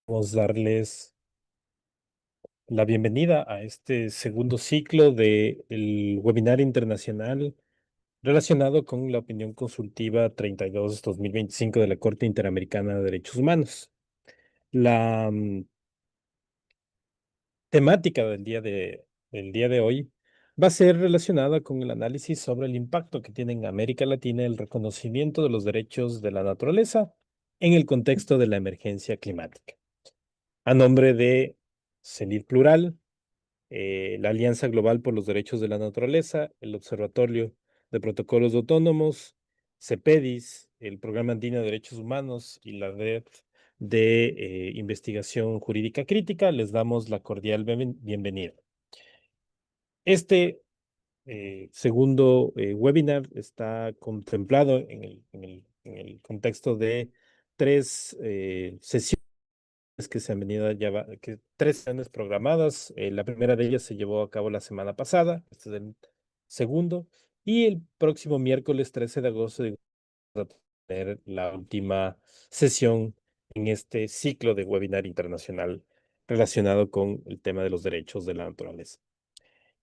Vamos a darles la bienvenida a este segundo ciclo del webinar internacional relacionado con la opinión consultiva 32/2025 de la Corte Interamericana de Derechos Humanos. La temática del día de hoy va a ser relacionada con el análisis sobre el impacto que tiene en América Latina el reconocimiento de los derechos de la naturaleza en el contexto de la emergencia climática. A nombre de CELID Plural, la Alianza Global por los Derechos de la Naturaleza, el Observatorio de Protocolos Autónomos, CEPEDIS, el Programa Andino de Derechos Humanos y la Red de Investigación Jurídica Crítica, les damos la cordial bienvenida. Este segundo webinar está contemplado en el contexto de tres sesiones que se han venido que tres sesiones programadas. La primera de ellas se llevó a cabo la semana pasada, este es el segundo, y el próximo miércoles 13 de agosto vamos a tener la última sesión en este ciclo de webinar internacional relacionado con el tema de los derechos de la naturaleza.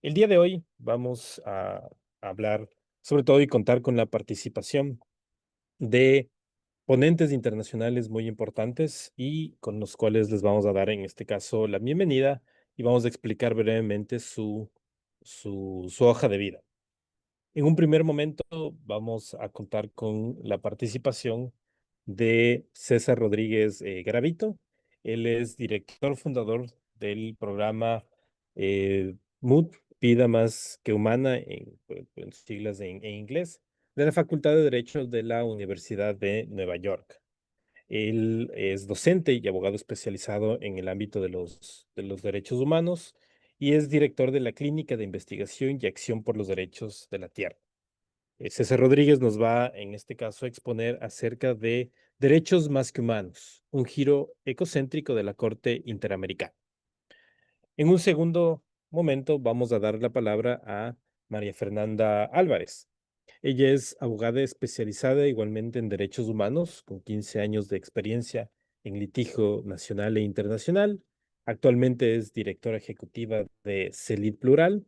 El día de hoy vamos a hablar sobre todo y contar con la participación de ponentes internacionales muy importantes y con los cuales les vamos a dar en este caso la bienvenida y vamos a explicar brevemente su hoja de vida. En un primer momento vamos a contar con la participación de César Rodríguez Garavito. Él es director fundador del programa MUD, Vida Más que Humana, en siglas en inglés, de la Facultad de Derecho de la Universidad de Nueva York. Él es docente y abogado especializado en el ámbito de los derechos humanos y es director de la Clínica de Investigación y Acción por los Derechos de la Tierra. César Rodríguez nos va, en este caso, a exponer acerca de derechos más que humanos, un giro ecocéntrico de la Corte Interamericana. En un segundo momento vamos a dar la palabra a María Fernanda Álvarez. Ella es abogada especializada igualmente en derechos humanos, con 15 años de experiencia en litigio nacional e internacional. Actualmente es directora ejecutiva de CELID Plural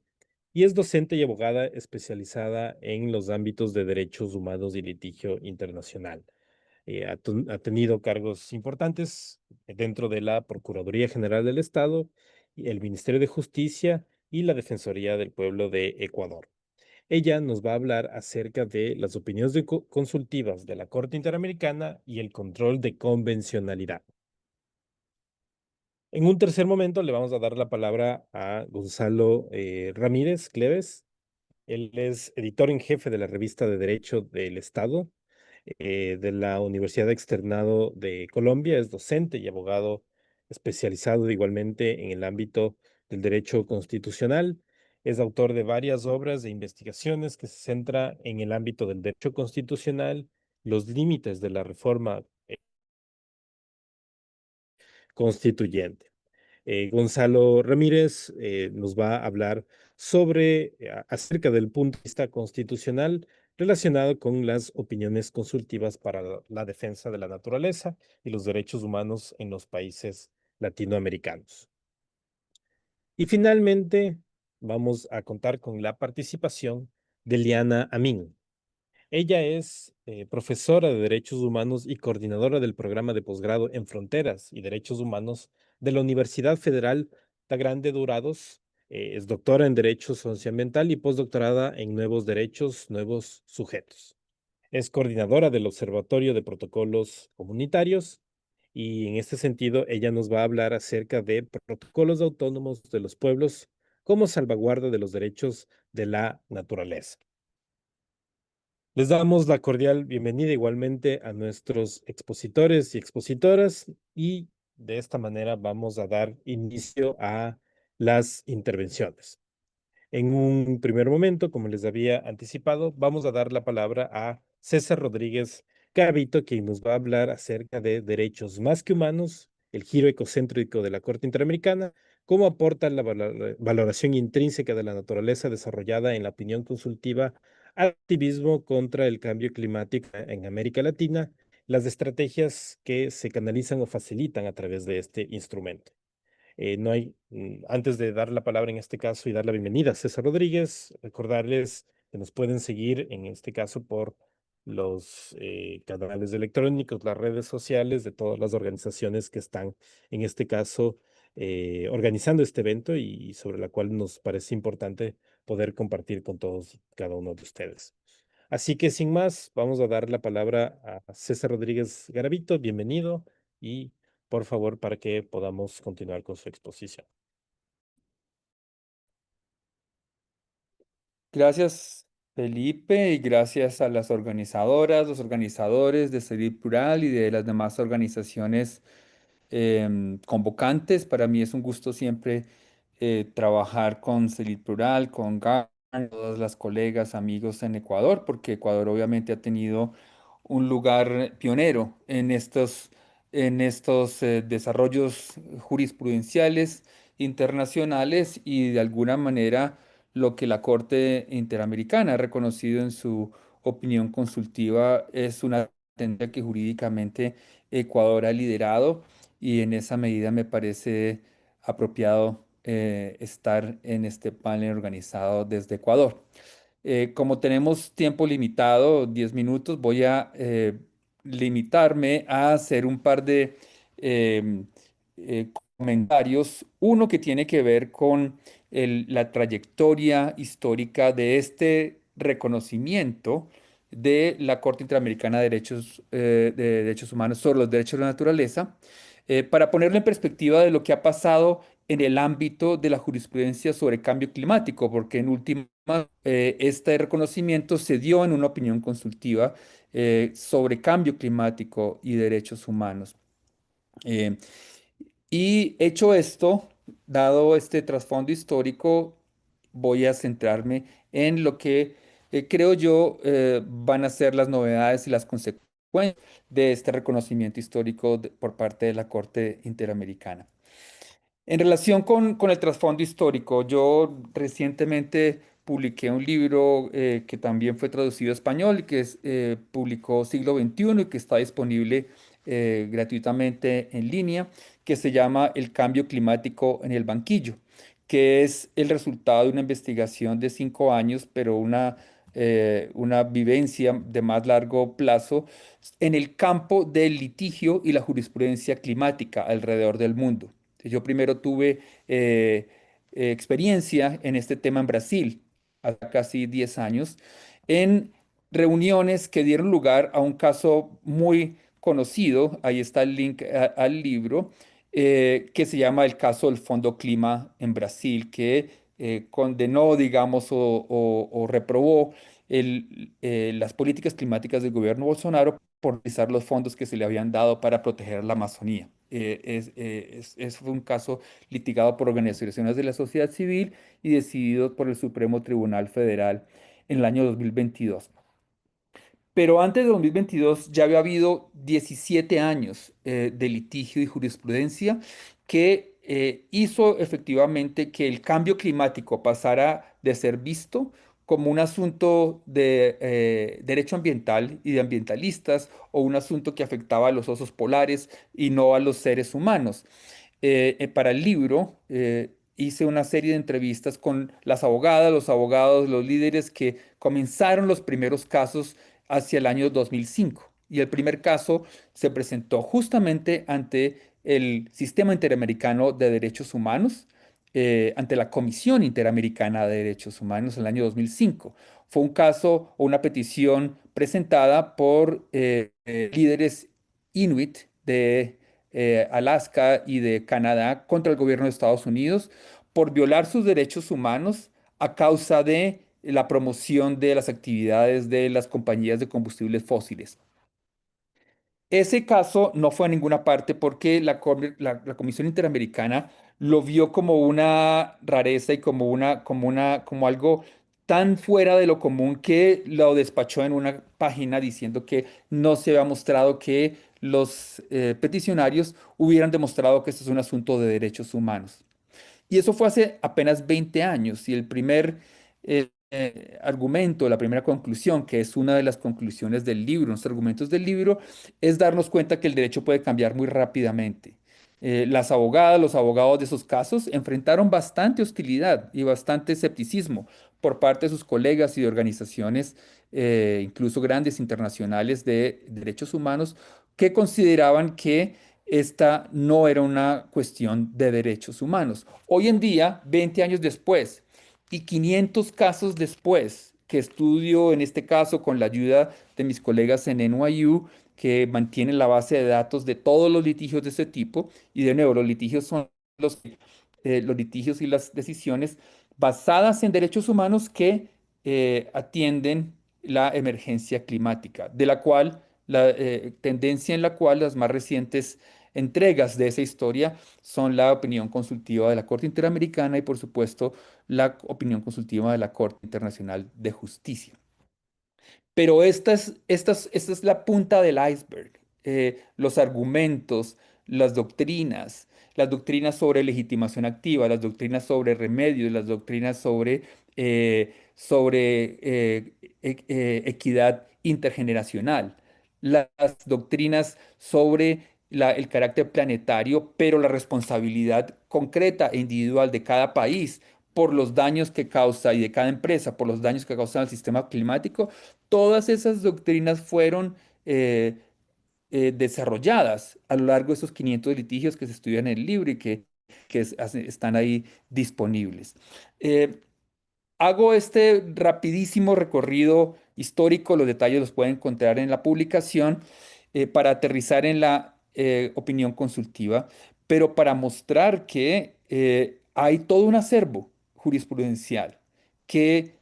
y es docente y abogada especializada en los ámbitos de derechos humanos y litigio internacional. Ha tenido cargos importantes dentro de la Procuraduría General del Estado, y el Ministerio de Justicia y la Defensoría del Pueblo de Ecuador. Ella nos va a hablar acerca de las opiniones consultivas de la Corte Interamericana y el control de convencionalidad. En un tercer momento le vamos a dar la palabra a Gonzalo Ramírez Cleves. Él es editor en jefe de la revista de Derecho del Estado de la Universidad Externado de Colombia. Es docente y abogado especializado igualmente en el ámbito del derecho constitucional. Es autor de varias obras de investigaciones que se centra en el ámbito del derecho constitucional, los límites de la reforma constituyente. Gonzalo Ramírez nos va a hablar sobre acerca del punto de vista constitucional relacionado con las opiniones consultivas para la defensa de la naturaleza y los derechos humanos en los países latinoamericanos. Y finalmente vamos a contar con la participación de Liana Amin. Ella es profesora de Derechos Humanos y coordinadora del programa de posgrado en Fronteras y Derechos Humanos de la Universidad Federal da Grande Dorados. Es doctora en Derecho Socioambiental y postdoctorada en Nuevos Derechos, Nuevos Sujetos. Es coordinadora del Observatorio de Protocolos Comunitarios y en este sentido ella nos va a hablar acerca de protocolos autónomos de los pueblos como salvaguarda de los derechos de la naturaleza. Les damos la cordial bienvenida igualmente a nuestros expositores y expositoras y de esta manera vamos a dar inicio a las intervenciones. En un primer momento, como les había anticipado, vamos a dar la palabra a César Rodríguez Gavito, quien nos va a hablar acerca de derechos más que humanos, el giro ecocéntrico de la Corte Interamericana, cómo aporta la valoración intrínseca de la naturaleza desarrollada en la opinión consultiva al activismo contra el cambio climático en América Latina las estrategias que se canalizan o facilitan a través de este instrumento. No hay, antes de dar la palabra en este caso y dar la bienvenida a César Rodríguez, recordarles que nos pueden seguir en este caso por los canales electrónicos, las redes sociales de todas las organizaciones que están en este caso organizando este evento y sobre la cual nos parece importante poder compartir con todos y cada uno de ustedes. Así que sin más, vamos a dar la palabra a César Rodríguez Garavito. Bienvenido y por favor, para que podamos continuar con su exposición. Gracias, Felipe, y gracias a las organizadoras, los organizadores de Cedir Plural y de las demás organizaciones convocantes. Para mí es un gusto siempre trabajar con Celir Plural, con GAN, todas las colegas, amigos en Ecuador, porque Ecuador obviamente ha tenido un lugar pionero en estos desarrollos jurisprudenciales internacionales y de alguna manera lo que la Corte Interamericana ha reconocido en su opinión consultiva es una tendencia que jurídicamente Ecuador ha liderado y en esa medida me parece apropiado estar en este panel organizado desde Ecuador. Como tenemos tiempo limitado, 10 minutos, voy a limitarme a hacer un par de em, comentarios. Uno que tiene que ver con la trayectoria histórica de este reconocimiento de la Corte Interamericana de Derechos Humanos sobre los derechos de la naturaleza, para ponerlo en perspectiva de lo que ha pasado en el ámbito de la jurisprudencia sobre cambio climático, porque en última, este reconocimiento se dio en una opinión consultiva sobre cambio climático y derechos humanos. Eh, y hecho esto, dado este trasfondo histórico, voy a centrarme en lo que creo yo van a ser las novedades y las consecuencias de este reconocimiento histórico por parte de la Corte Interamericana. En relación con el trasfondo histórico, yo recientemente publiqué un libro que también fue traducido a español y que publicó Siglo XXI y que está disponible gratuitamente en línea, que se llama El cambio climático en el banquillo, que es el resultado de una investigación de 5 años, pero una vivencia de más largo plazo en el campo del litigio y la jurisprudencia climática alrededor del mundo. Yo primero tuve experiencia en este tema en Brasil, hace casi 10 años, en reuniones que dieron lugar a un caso muy conocido, ahí está el link al libro, que se llama el caso del Fondo Clima en Brasil, que condenó, digamos, o reprobó las políticas climáticas del gobierno Bolsonaro por utilizar los fondos que se le habían dado para proteger la Amazonía. Fue un caso litigado por organizaciones de la sociedad civil y decidido por el Supremo Tribunal Federal en el año 2022. Pero antes de 2022 ya había habido 17 años de litigio y jurisprudencia que hizo efectivamente que el cambio climático pasara de ser visto como un asunto de derecho ambiental y de ambientalistas o un asunto que afectaba a los osos polares y no a los seres humanos. Para el libro hice una serie de entrevistas con las abogadas, los abogados, los líderes que comenzaron los primeros casos hacia el año 2005. Y el primer caso se presentó justamente ante el Sistema Interamericano de Derechos Humanos, ante la Comisión Interamericana de Derechos Humanos en el año 2005. Fue un caso o una petición presentada por líderes inuit de Alaska y de Canadá contra el gobierno de Estados Unidos por violar sus derechos humanos a causa de la promoción de las actividades de las compañías de combustibles fósiles. Ese caso no fue a ninguna parte porque la Comisión Interamericana lo vio como una rareza y como algo tan fuera de lo común que lo despachó en una página diciendo que no se había mostrado que los peticionarios hubieran demostrado que esto es un asunto de derechos humanos. Y eso fue hace apenas 20 años y argumento, la primera conclusión, que es una de las conclusiones del libro, los argumentos del libro, es darnos cuenta que el derecho puede cambiar muy rápidamente. Las abogadas, los abogados de esos casos enfrentaron bastante hostilidad y bastante escepticismo por parte de sus colegas y de organizaciones, incluso grandes internacionales de derechos humanos, que consideraban que esta no era una cuestión de derechos humanos. Hoy en día, 20 años después, y 500 casos después, que estudio en este caso con la ayuda de mis colegas en NYU, que mantienen la base de datos de todos los litigios de ese tipo, y de nuevo, los litigios son los litigios y las decisiones basadas en derechos humanos que atienden la emergencia climática, de la cual la tendencia en la cual las más recientes entregas de esa historia son la opinión consultiva de la Corte Interamericana y, por supuesto, la opinión consultiva de la Corte Internacional de Justicia. Pero esta es la punta del iceberg. Los argumentos, las doctrinas sobre legitimación activa, las doctrinas sobre remedios, las doctrinas sobre equidad intergeneracional, las doctrinas sobre el carácter planetario, pero la responsabilidad concreta e individual de cada país por los daños que causa y de cada empresa por los daños que causan al sistema climático. Todas esas doctrinas fueron desarrolladas a lo largo de esos 500 litigios que se estudian en el libro y que están ahí disponibles. Eh, Hago este rapidísimo recorrido histórico, los detalles los pueden encontrar en la publicación, para aterrizar en la opinión consultiva, pero para mostrar que hay todo un acervo jurisprudencial que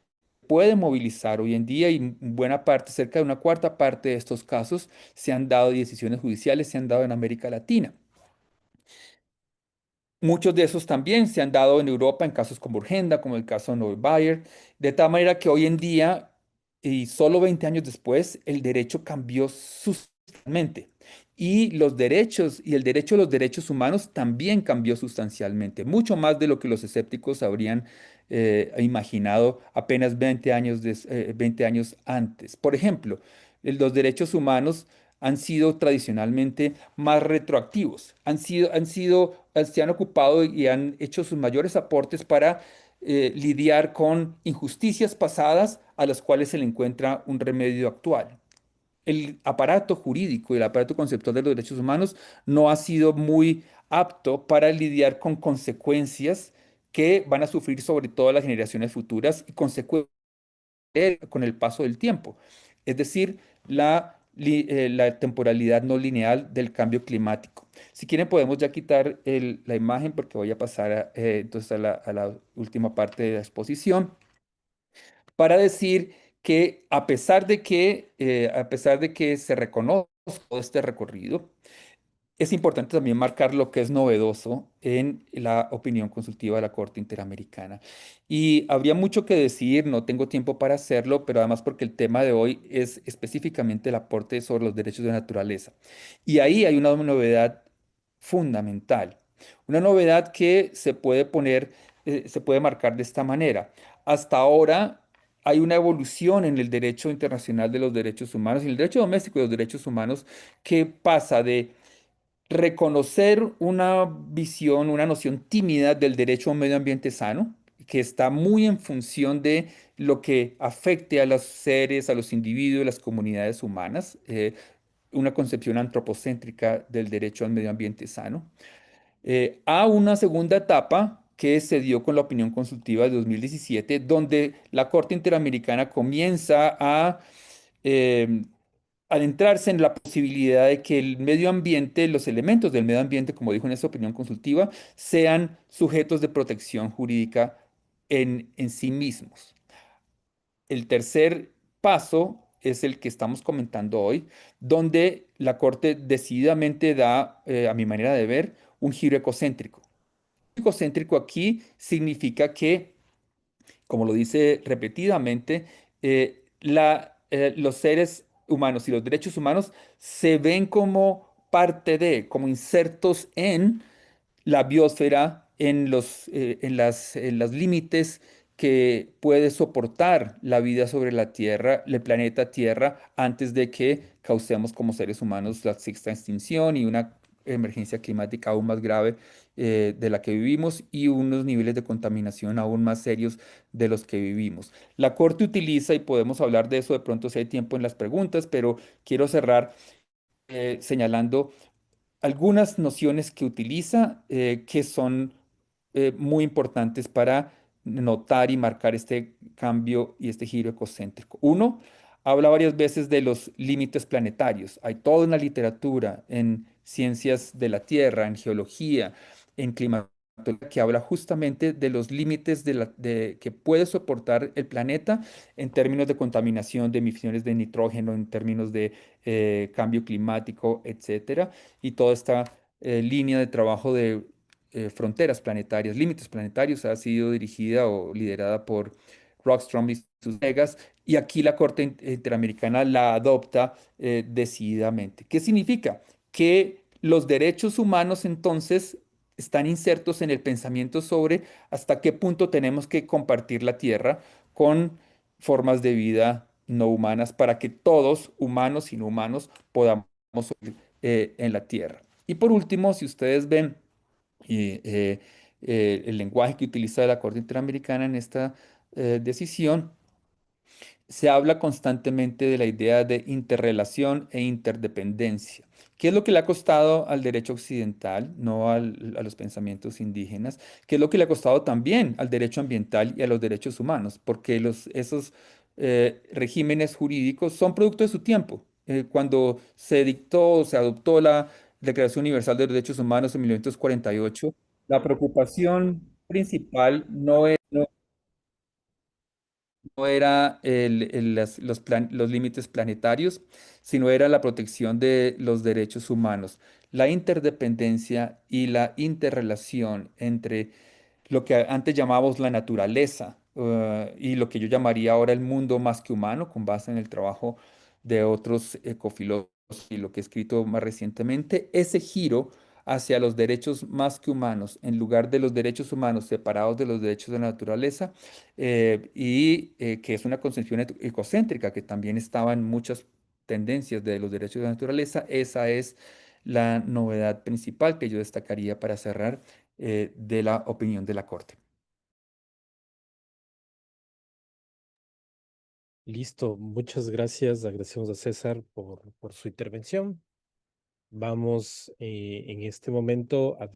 puede movilizar hoy en día y en buena parte, cerca de una cuarta parte de estos casos se han dado y decisiones judiciales, se han dado en América Latina. Muchos de esos también se han dado en Europa en casos como Urgenda, como el caso de Norbert Bayer, de tal manera que hoy en día, y solo 20 años después, el derecho cambió sustancialmente. Y los derechos y el derecho a los derechos humanos también cambió sustancialmente, mucho más de lo que los escépticos habrían imaginado apenas 20 años, 20 años antes. Por ejemplo, los derechos humanos han sido tradicionalmente más retroactivos, se han ocupado y han hecho sus mayores aportes para lidiar con injusticias pasadas a las cuales se le encuentra un remedio actual. El aparato jurídico y el aparato conceptual de los derechos humanos no ha sido muy apto para lidiar con consecuencias que van a sufrir sobre todo las generaciones futuras y consecuencias con el paso del tiempo, es decir, la temporalidad no lineal del cambio climático. Si quieren podemos ya quitar la imagen porque voy a pasar entonces a la última parte de la exposición para decir que a pesar de que se reconoce todo este recorrido, es importante también marcar lo que es novedoso en la opinión consultiva de la Corte Interamericana. Y habría mucho que decir, no tengo tiempo para hacerlo, pero además porque el tema de hoy es específicamente el aporte sobre los derechos de naturaleza. Y ahí hay una novedad fundamental, una novedad que se puede marcar de esta manera. Hasta ahora hay una evolución en el derecho internacional de los derechos humanos y el derecho doméstico de los derechos humanos que pasa de reconocer una visión, una noción tímida del derecho a un medio ambiente sano, que está muy en función de lo que afecte a los seres, a los individuos, las comunidades humanas, una concepción antropocéntrica del derecho al medio ambiente sano, a una segunda etapa que se dio con la opinión consultiva de 2017, donde la Corte Interamericana comienza a eh, adentrarse en la posibilidad de que el medio ambiente, los elementos del medio ambiente, como dijo en esa opinión consultiva, sean sujetos de protección jurídica en sí mismos. El tercer paso es el que estamos comentando hoy, donde la Corte decididamente da, a mi manera de ver, un giro ecocéntrico. Ecocéntrico aquí significa que, como lo dice repetidamente, los seres humanos y los derechos humanos se ven como parte de, como insertos en la biosfera, en los límites que puede soportar la vida sobre la Tierra, el planeta Tierra, antes de que causemos como seres humanos la sexta extinción y una emergencia climática aún más grave de la que vivimos y unos niveles de contaminación aún más serios de los que vivimos. La Corte utiliza, y podemos hablar de eso de pronto si hay tiempo en las preguntas, pero quiero cerrar señalando algunas nociones que utiliza que son muy importantes para notar y marcar este cambio y este giro ecocéntrico. Uno, habla varias veces de los límites planetarios. Hay toda una literatura en ciencias de la Tierra, en geología, en climatología, que habla justamente de los límites que puede soportar el planeta en términos de contaminación, de emisiones de nitrógeno, en términos de cambio climático, etcétera, y toda esta línea de trabajo de fronteras planetarias, límites planetarios, ha sido dirigida o liderada por Rockstrom y sus colegas, y aquí la Corte Interamericana la adopta decididamente. ¿Qué significa? Que los derechos humanos entonces están insertos en el pensamiento sobre hasta qué punto tenemos que compartir la Tierra con formas de vida no humanas para que todos, humanos y no humanos, podamos vivir en la Tierra. Y por último, si ustedes ven el lenguaje que utiliza la Corte Interamericana en esta decisión, se habla constantemente de la idea de interrelación e interdependencia. ¿Qué es lo que le ha costado al derecho occidental, no a los pensamientos indígenas? ¿Qué es lo que le ha costado también al derecho ambiental y a los derechos humanos? Porque esos regímenes jurídicos son producto de su tiempo. Cuando se dictó, se adoptó la Declaración Universal de los Derechos Humanos en 1948, la preocupación principal no era los límites planetarios, sino era la protección de los derechos humanos, la interdependencia y la interrelación entre lo que antes llamábamos la naturaleza, y lo que yo llamaría ahora el mundo más que humano, con base en el trabajo de otros ecofilósofos y lo que he escrito más recientemente, ese giro hacia los derechos más que humanos, en lugar de los derechos humanos separados de los derechos de la naturaleza, que es una concepción ecocéntrica que también estaba en muchas tendencias de los derechos de la naturaleza. Esa es la novedad principal que yo destacaría para cerrar de la opinión de la Corte. Listo, muchas gracias. Agradecemos a César por su intervención. Vamos en este momento a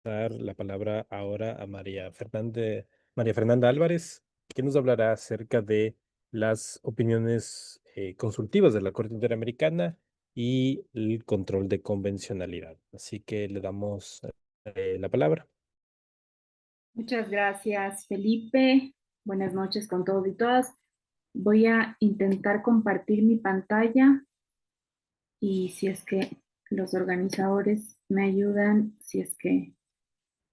dar la palabra ahora a María Fernanda Álvarez, que nos hablará acerca de las opiniones consultivas de la Corte Interamericana y el control de convencionalidad. Así que le damos la palabra. Muchas gracias, Felipe. Buenas noches con todos y todas. Voy a intentar compartir mi pantalla y si es que los organizadores me ayudan, si es que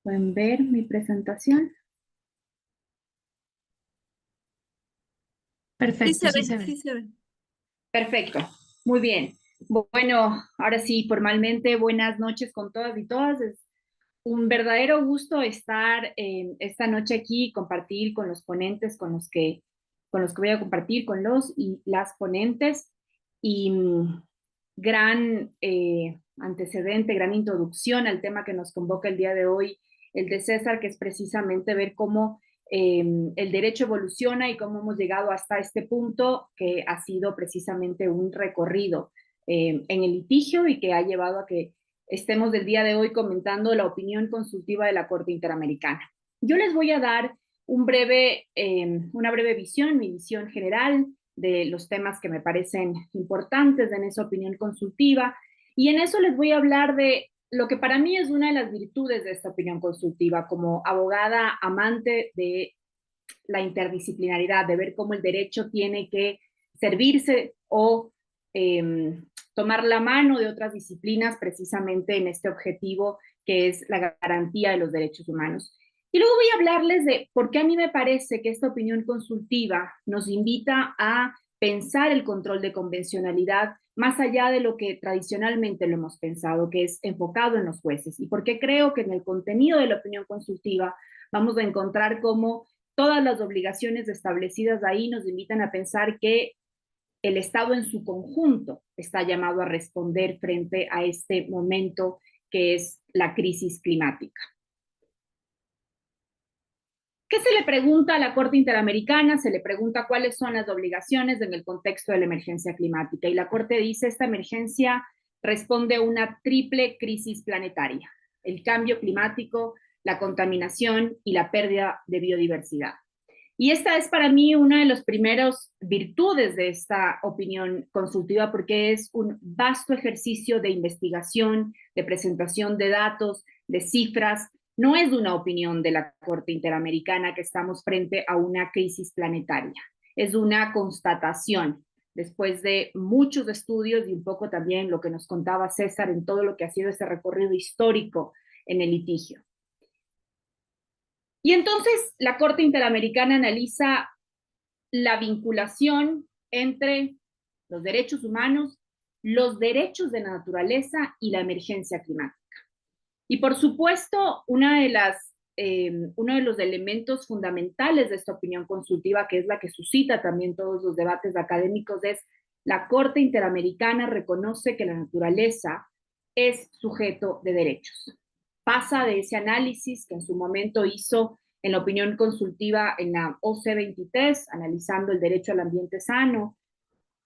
pueden ver mi presentación. Perfecto, Sí se ve. sí se ve. Perfecto, muy bien. Bueno, ahora sí, formalmente, buenas noches con todas y todas. Es un verdadero gusto estar esta noche aquí y compartir con los ponentes, con los que voy a compartir, con los y las ponentes. Y gran antecedente, gran introducción al tema que nos convoca el día de hoy, el de César, que es precisamente ver cómo el derecho evoluciona y cómo hemos llegado hasta este punto, que ha sido precisamente un recorrido en el litigio y que ha llevado a que estemos del día de hoy comentando la opinión consultiva de la Corte Interamericana. Yo les voy a dar una breve visión, mi visión general de los temas que me parecen importantes en esa opinión consultiva, y en eso les voy a hablar de lo que para mí es una de las virtudes de esta opinión consultiva como abogada amante de la interdisciplinaridad, de ver cómo el derecho tiene que servirse o tomar la mano de otras disciplinas precisamente en este objetivo que es la garantía de los derechos humanos. Y luego voy a hablarles de por qué a mí me parece que esta opinión consultiva nos invita a pensar el control de convencionalidad más allá de lo que tradicionalmente lo hemos pensado, que es enfocado en los jueces. Y por qué creo que en el contenido de la opinión consultiva vamos a encontrar cómo todas las obligaciones establecidas ahí nos invitan a pensar que el Estado en su conjunto está llamado a responder frente a este momento que es la crisis climática. ¿Qué se le pregunta a la Corte Interamericana? Se le pregunta cuáles son las obligaciones en el contexto de la emergencia climática. Y la Corte dice, esta emergencia responde a una triple crisis planetaria: el cambio climático, la contaminación y la pérdida de biodiversidad. Y esta es para mí una de las primeras virtudes de esta opinión consultiva, porque es un vasto ejercicio de investigación, de presentación de datos, de cifras. No es una opinión de la Corte Interamericana que estamos frente a una crisis planetaria. Es una constatación, después de muchos estudios y un poco también lo que nos contaba César en todo lo que ha sido este recorrido histórico en el litigio. Y entonces la Corte Interamericana analiza la vinculación entre los derechos humanos, los derechos de la naturaleza y la emergencia climática. Y por supuesto, uno de los elementos fundamentales de esta opinión consultiva, que es la que suscita también todos los debates académicos, es la Corte Interamericana reconoce que la naturaleza es sujeto de derechos. Pasa de ese análisis que en su momento hizo en la opinión consultiva en la OC23, analizando el derecho al ambiente sano,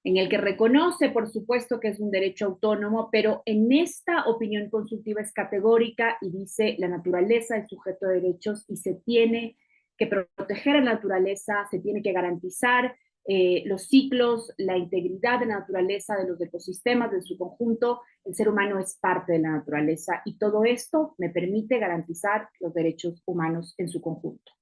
en el que reconoce, por supuesto, que es un derecho autónomo, pero en esta opinión consultiva es categórica y dice la naturaleza es sujeto de derechos y se tiene que proteger a la naturaleza, se tiene que garantizar los ciclos, la integridad de la naturaleza, de los ecosistemas, de su conjunto. El ser humano es parte de la naturaleza y todo esto me permite garantizar los derechos humanos en su conjunto.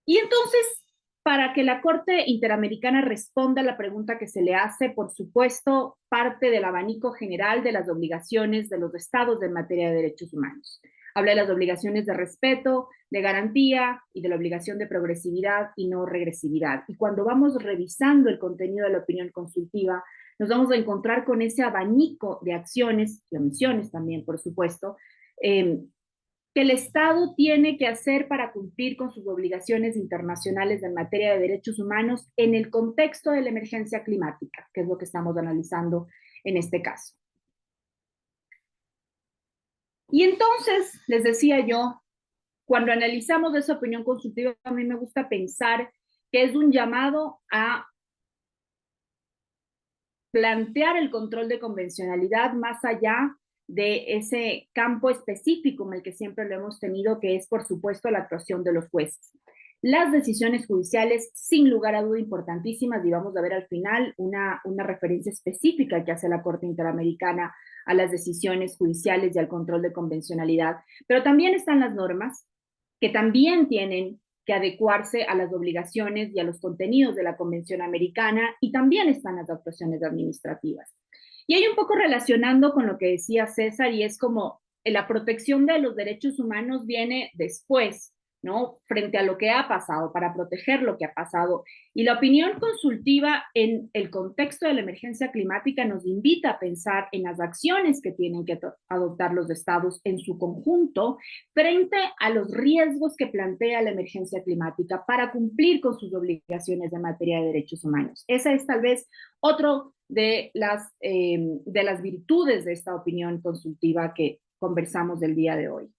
Y entonces, para que la Corte Interamericana responda a la pregunta que se le hace, por supuesto, parte del abanico general de las obligaciones de los estados en materia de derechos humanos. Habla de las obligaciones de respeto, de garantía y de la obligación de progresividad y no regresividad. Y cuando vamos revisando el contenido de la opinión consultiva, nos vamos a encontrar con ese abanico de acciones y omisiones también, por supuesto, que el Estado tiene que hacer para cumplir con sus obligaciones internacionales en materia de derechos humanos en el contexto de la emergencia climática, que es lo que estamos analizando en este caso. Y entonces, les decía yo, cuando analizamos esa opinión consultiva, a mí me gusta pensar que es un llamado a plantear el control de convencionalidad más allá de ese campo específico en el que siempre lo hemos tenido, que es, por supuesto, la actuación de los jueces. Las decisiones judiciales, sin lugar a duda, importantísimas, y vamos a ver al final una referencia específica que hace la Corte Interamericana a las decisiones judiciales y al control de convencionalidad, pero también están las normas que también tienen que adecuarse a las obligaciones y a los contenidos de la Convención Americana, y también están las actuaciones administrativas. Y hay un poco relacionando con lo que decía César, y es como la protección de los derechos humanos viene después, ¿no? Frente a lo que ha pasado, para proteger lo que ha pasado. Y la opinión consultiva en el contexto de la emergencia climática nos invita a pensar en las acciones que tienen que adoptar los estados en su conjunto frente a los riesgos que plantea la emergencia climática para cumplir con sus obligaciones en materia de derechos humanos. Esa es tal vez otro de las virtudes de esta opinión consultiva que conversamos del día de hoy.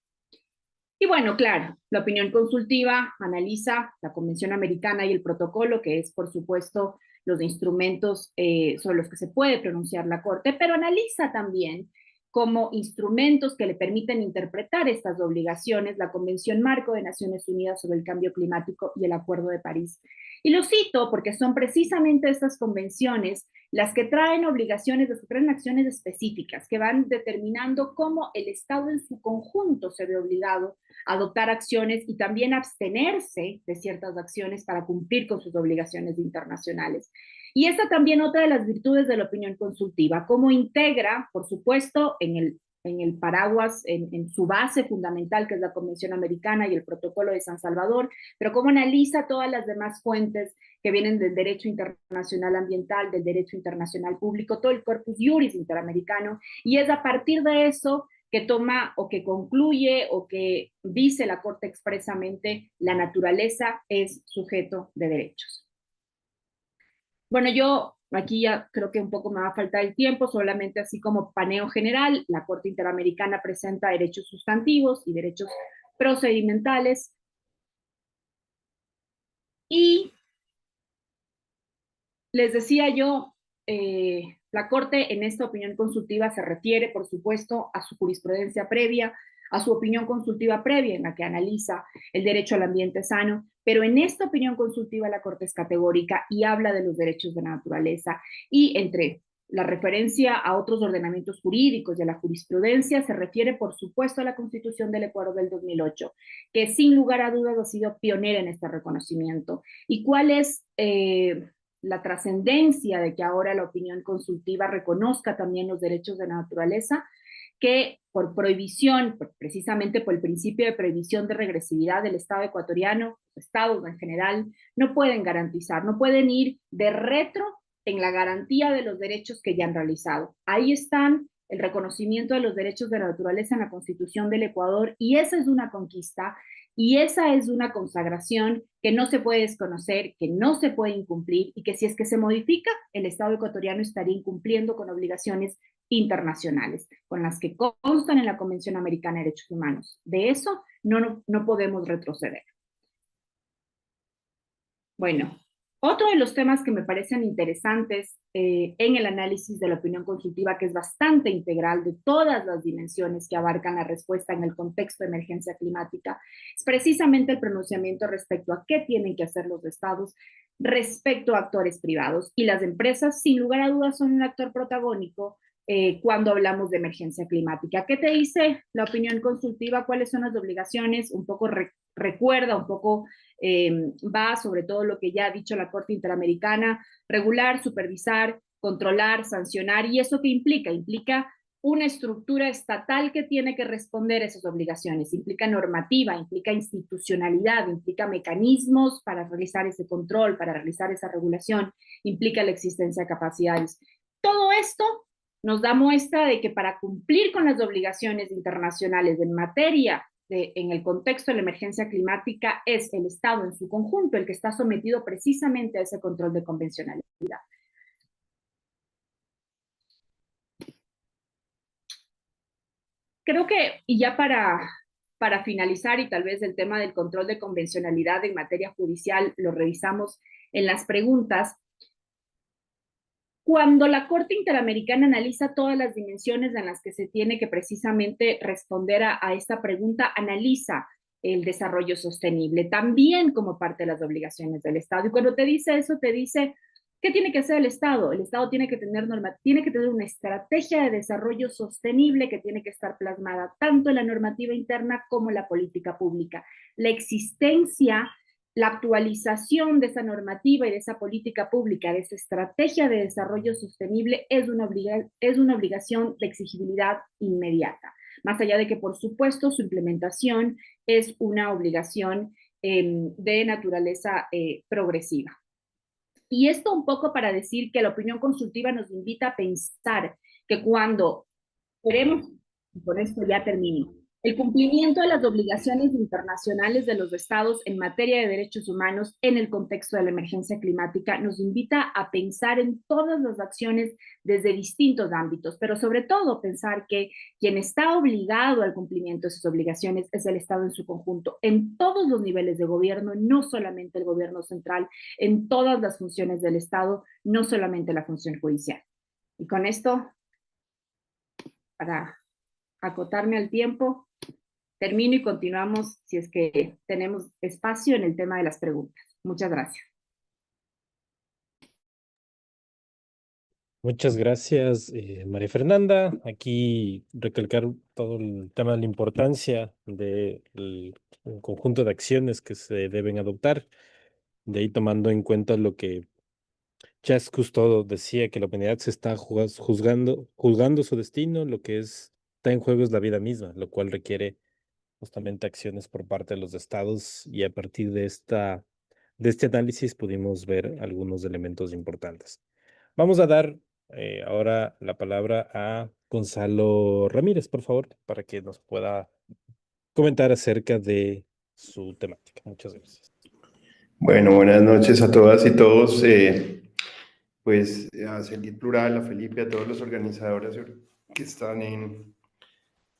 Y bueno, claro, la opinión consultiva analiza la Convención Americana y el protocolo, que es, por supuesto, los instrumentos sobre los que se puede pronunciar la Corte, pero analiza también como instrumentos que le permiten interpretar estas obligaciones la Convención Marco de Naciones Unidas sobre el Cambio Climático y el Acuerdo de París. Y lo cito porque son precisamente estas convenciones las que traen obligaciones, las que traen acciones específicas, que van determinando cómo el Estado en su conjunto se ve obligado a adoptar acciones y también abstenerse de ciertas acciones para cumplir con sus obligaciones internacionales. Y esta también otra de las virtudes de la opinión consultiva, cómo integra, por supuesto, en el paraguas, en su base fundamental, que es la Convención Americana y el Protocolo de San Salvador, pero cómo analiza todas las demás fuentes que vienen del derecho internacional ambiental, del derecho internacional público, todo el corpus juris interamericano, y es a partir de eso que toma o que concluye o que dice la Corte expresamente la naturaleza es sujeto de derechos. Bueno, yo aquí ya creo que un poco me va a faltar el tiempo, solamente así como paneo general, la Corte Interamericana presenta derechos sustantivos y derechos procedimentales y les decía yo, la Corte en esta opinión consultiva se refiere, por supuesto, a su jurisprudencia previa, a su opinión consultiva previa en la que analiza el derecho al ambiente sano, pero en esta opinión consultiva la Corte es categórica y habla de los derechos de la naturaleza y entre la referencia a otros ordenamientos jurídicos y a la jurisprudencia se refiere, por supuesto, a la Constitución del Ecuador del 2008, que sin lugar a dudas ha sido pionera en este reconocimiento. ¿Y cuál es la trascendencia de que ahora la opinión consultiva reconozca también los derechos de la naturaleza? Que por prohibición, precisamente por el principio de prohibición de regresividad del Estado ecuatoriano, los estados en general, no pueden garantizar, no pueden ir de retro en la garantía de los derechos que ya han realizado. Ahí están el reconocimiento de los derechos de la naturaleza en la Constitución del Ecuador y esa es una conquista y esa es una consagración que no se puede desconocer, que no se puede incumplir y que si es que se modifica, el Estado ecuatoriano estaría incumpliendo con obligaciones internacionales, con las que constan en la Convención Americana de Derechos Humanos. De eso no podemos retroceder. Bueno, otro de los temas que me parecen interesantes en el análisis de la opinión consultiva, que es bastante integral de todas las dimensiones que abarcan la respuesta en el contexto de emergencia climática, es precisamente el pronunciamiento respecto a qué tienen que hacer los estados respecto a actores privados. Y las empresas, sin lugar a dudas, son un actor protagónico cuando hablamos de emergencia climática. ¿Qué te dice la opinión consultiva? ¿Cuáles son las obligaciones? Un poco recuerda, un poco va sobre todo lo que ya ha dicho la Corte Interamericana, regular, supervisar, controlar, sancionar. ¿Y eso qué implica? Implica una estructura estatal que tiene que responder a esas obligaciones. Implica normativa, implica institucionalidad, implica mecanismos para realizar ese control, para realizar esa regulación, implica la existencia de capacidades. Todo esto nos da muestra de que para cumplir con las obligaciones internacionales en materia en el contexto de la emergencia climática es el Estado en su conjunto el que está sometido precisamente a ese control de convencionalidad. Creo que, y ya para finalizar, y tal vez el tema del control de convencionalidad en materia judicial lo revisamos en las preguntas, cuando la Corte Interamericana analiza todas las dimensiones en las que se tiene que precisamente responder a esta pregunta, analiza el desarrollo sostenible también como parte de las obligaciones del Estado. Y cuando te dice eso, te dice, ¿qué tiene que hacer el Estado? El Estado tiene que tener tiene que tener una estrategia de desarrollo sostenible que tiene que estar plasmada tanto en la normativa interna como en la política pública. La existencia, la actualización de esa normativa y de esa política pública, de esa estrategia de desarrollo sostenible, es una obligación de exigibilidad inmediata. Más allá de que, por supuesto, su implementación es una obligación de naturaleza progresiva. Y esto un poco para decir que la opinión consultiva nos invita a pensar que cuando queremos, y con esto ya termino, el cumplimiento de las obligaciones internacionales de los estados en materia de derechos humanos en el contexto de la emergencia climática nos invita a pensar en todas las acciones desde distintos ámbitos, pero sobre todo pensar que quien está obligado al cumplimiento de esas obligaciones es el Estado en su conjunto, en todos los niveles de gobierno, no solamente el gobierno central, en todas las funciones del Estado, no solamente la función judicial. Y con esto, para acotarme al tiempo, termino y continuamos si es que tenemos espacio en el tema de las preguntas. Muchas gracias. Muchas gracias, María Fernanda. Aquí recalcar todo el tema de la importancia del conjunto de acciones que se deben adoptar, de ahí tomando en cuenta lo que Jacques Cousteau decía, que la humanidad se está juzgando su destino, lo que está en juego es la vida misma, lo cual requiere justamente acciones por parte de los estados y a partir de este análisis pudimos ver algunos elementos importantes. Vamos a dar ahora la palabra a Gonzalo Ramírez, por favor, para que nos pueda comentar acerca de su temática. Muchas gracias. Bueno, buenas noches a todas y todos. Pues a Celit Plural, a Felipe, a todos los organizadores que están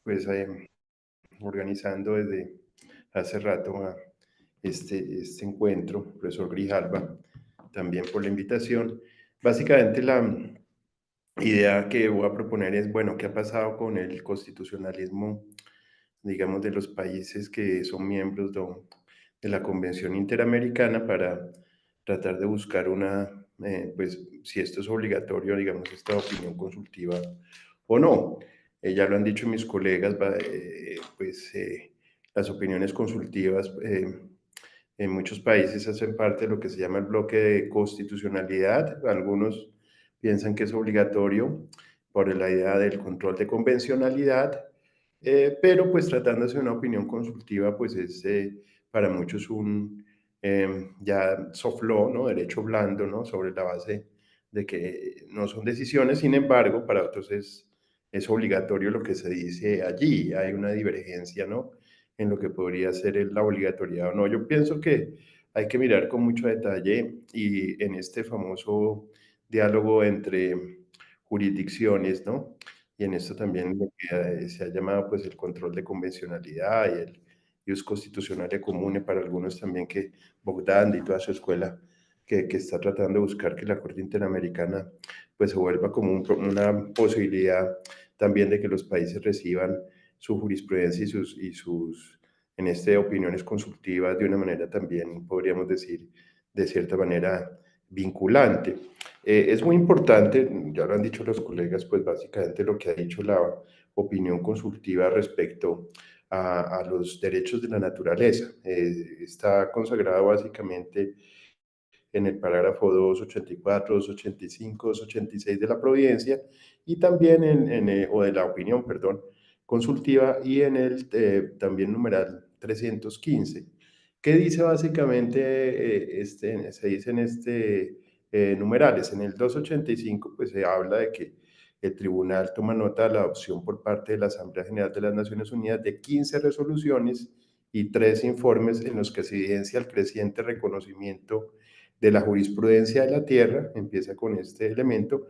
pues, organizando desde hace rato este encuentro, profesor Grijalva, también por la invitación. Básicamente la idea que voy a proponer es, bueno, ¿qué ha pasado con el constitucionalismo, digamos, de los países que son miembros de la Convención Interamericana para tratar de buscar pues, si esto es obligatorio, digamos, esta opinión consultiva o no? Ya lo han dicho mis colegas, pues las opiniones consultivas en muchos países hacen parte de lo que se llama el bloque de constitucionalidad. Algunos piensan que es obligatorio por la idea del control de convencionalidad, pero pues tratándose de una opinión consultiva, pues es para muchos un ya soft law, ¿no? Derecho blando, ¿no? Sobre la base de que no son decisiones, sin embargo, para otros es obligatorio lo que se dice allí. Hay una divergencia, ¿no? En lo que podría ser la obligatoriedad o no. Yo pienso que hay que mirar con mucho detalle y en este famoso diálogo entre jurisdicciones, ¿no? Y en esto también lo que se ha llamado pues el control de convencionalidad y el ius constitucional comune para algunos también que Bogdan y toda su escuela que está tratando de buscar que la Corte Interamericana pues se vuelva como una posibilidad también de que los países reciban su jurisprudencia en opiniones consultivas de una manera también, podríamos decir, de cierta manera vinculante. Es muy importante, ya lo han dicho los colegas, pues básicamente lo que ha dicho la opinión consultiva respecto a los derechos de la naturaleza. Está consagrado básicamente en el parágrafo 284, 285, 286 de la Providencia y también o de la opinión, perdón, consultiva y en el también numeral 315, que dice básicamente, se dice en numerales, en el 285 pues se habla de que el tribunal toma nota de la adopción por parte de la Asamblea General de las Naciones Unidas de 15 resoluciones y 3 informes en los que se evidencia el creciente reconocimiento de la jurisprudencia de la tierra, empieza con este elemento,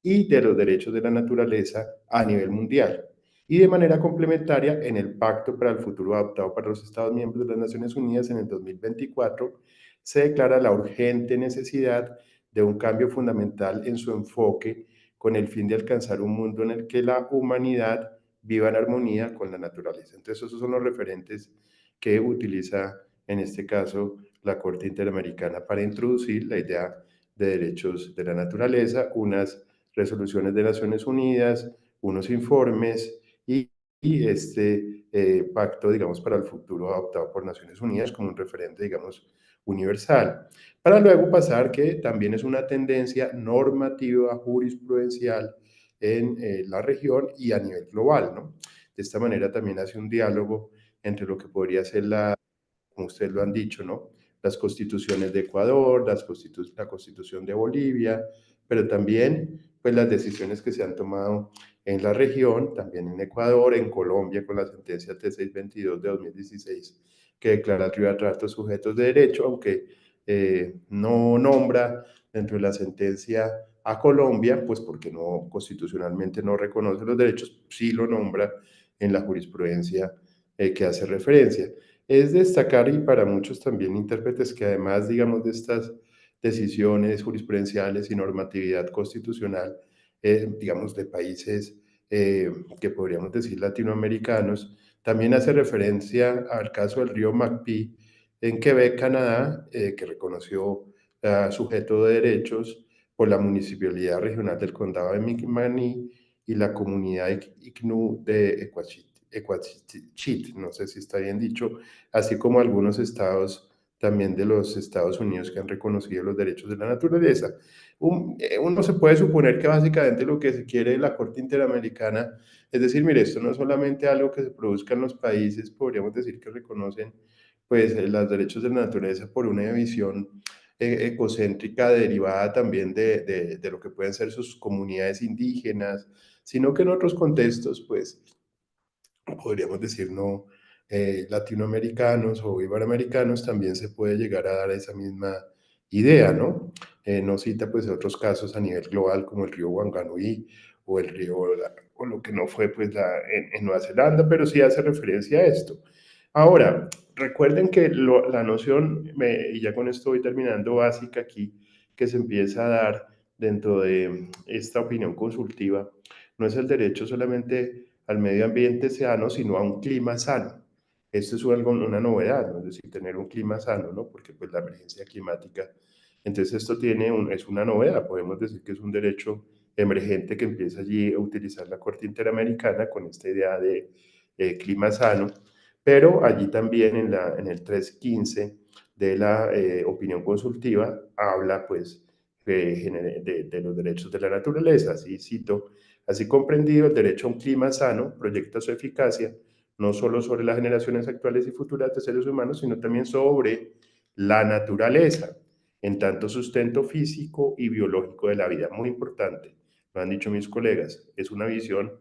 y de los derechos de la naturaleza a nivel mundial. Y de manera complementaria, en el Pacto para el Futuro adoptado para los Estados miembros de las Naciones Unidas en el 2024, se declara la urgente necesidad de un cambio fundamental en su enfoque con el fin de alcanzar un mundo en el que la humanidad viva en armonía con la naturaleza. Entonces, esos son los referentes que utiliza en este caso la Corte Interamericana para introducir la idea de derechos de la naturaleza, unas resoluciones de Naciones Unidas, unos informes y este pacto, digamos, para el futuro adoptado por Naciones Unidas como un referente, digamos, universal. Para luego pasar que también es una tendencia normativa jurisprudencial en la región y a nivel global, ¿no? De esta manera también hace un diálogo entre lo que podría ser como ustedes lo han dicho, ¿no? Las constituciones de Ecuador, la constitución de Bolivia, pero también pues las decisiones que se han tomado en la región, también en Ecuador, en Colombia con la sentencia T622 de 2016 que declara al Río Atrato sujetos de derecho, aunque no nombra dentro de la sentencia a Colombia, pues porque no constitucionalmente no reconoce los derechos, sí lo nombra en la jurisprudencia que hace referencia. Es destacar, y para muchos también intérpretes, que además, digamos, de estas decisiones jurisprudenciales y normatividad constitucional, digamos, de países que podríamos decir latinoamericanos, también hace referencia al caso del río Macpí en Quebec, Canadá, que reconoció sujeto de derechos por la Municipalidad Regional del Condado de Micmaní y la comunidad ICNU de Equachit, no sé si está bien dicho, así como algunos estados también de los Estados Unidos que han reconocido los derechos de la naturaleza. Uno se puede suponer que básicamente lo que se quiere de la Corte Interamericana es decir, mire, esto no es solamente algo que se produzca en los países, podríamos decir que reconocen pues los derechos de la naturaleza por una visión egocéntrica derivada también de lo que pueden ser sus comunidades indígenas, sino que en otros contextos, pues, podríamos decir, no, latinoamericanos o iberoamericanos, también se puede llegar a dar esa misma idea, ¿no? No cita pues otros casos a nivel global como el río Wanganui o el río, o lo que no fue pues en Nueva Zelanda, pero sí hace referencia a esto. Ahora, recuerden que la noción, y ya con esto voy terminando, básica aquí, que se empieza a dar dentro de esta opinión consultiva, no es el derecho solamente al medio ambiente sano, sino a un clima sano. Esto es algo, una novedad, ¿no? Es decir, tener un clima sano, ¿no? Porque pues la emergencia climática, entonces esto es una novedad, podemos decir que es un derecho emergente que empieza allí a utilizar la Corte Interamericana con esta idea de clima sano, pero allí también en el 315 de la opinión consultiva habla pues de los derechos de la naturaleza, así cito: así comprendido, el derecho a un clima sano proyecta su eficacia no solo sobre las generaciones actuales y futuras de seres humanos, sino también sobre la naturaleza, en tanto sustento físico y biológico de la vida. Muy importante, lo han dicho mis colegas, es una visión,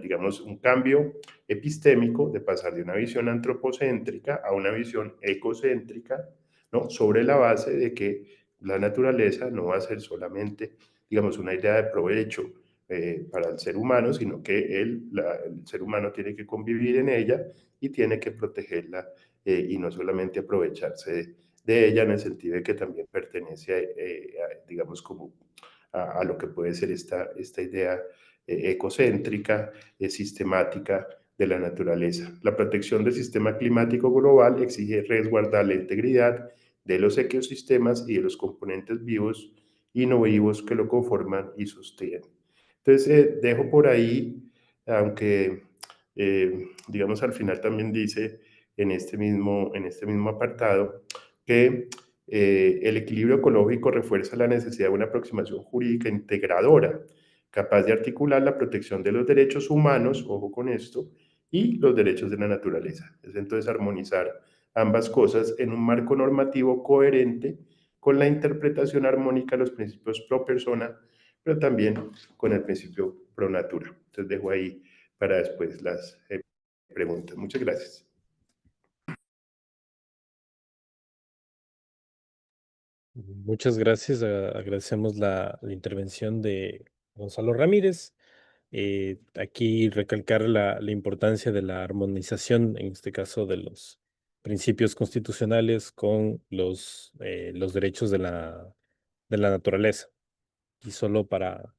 digamos, un cambio epistémico de pasar de una visión antropocéntrica a una visión ecocéntrica, ¿no? Sobre la base de que la naturaleza no va a ser solamente, digamos, una idea de provecho para el ser humano, sino que el ser humano tiene que convivir en ella y tiene que protegerla, y no solamente aprovecharse de ella, en el sentido de que también pertenece digamos, como a lo que puede ser esta idea ecocéntrica, sistemática de la naturaleza. La protección del sistema climático global exige resguardar la integridad de los ecosistemas y de los componentes vivos y no vivos que lo conforman y sostienen. Entonces, dejo por ahí, aunque, digamos, al final también dice en este mismo apartado que el equilibrio ecológico refuerza la necesidad de una aproximación jurídica integradora, capaz de articular la protección de los derechos humanos, ojo con esto, y los derechos de la naturaleza. Es entonces armonizar ambas cosas en un marco normativo coherente con la interpretación armónica de los principios pro persona, pero también con el principio pro natura. Entonces dejo ahí para después las preguntas. Muchas gracias. Muchas gracias. Agradecemos la intervención de Gonzalo Ramírez. Aquí recalcar la importancia de la armonización, en este caso de los principios constitucionales con los derechos de la naturaleza. Y solo para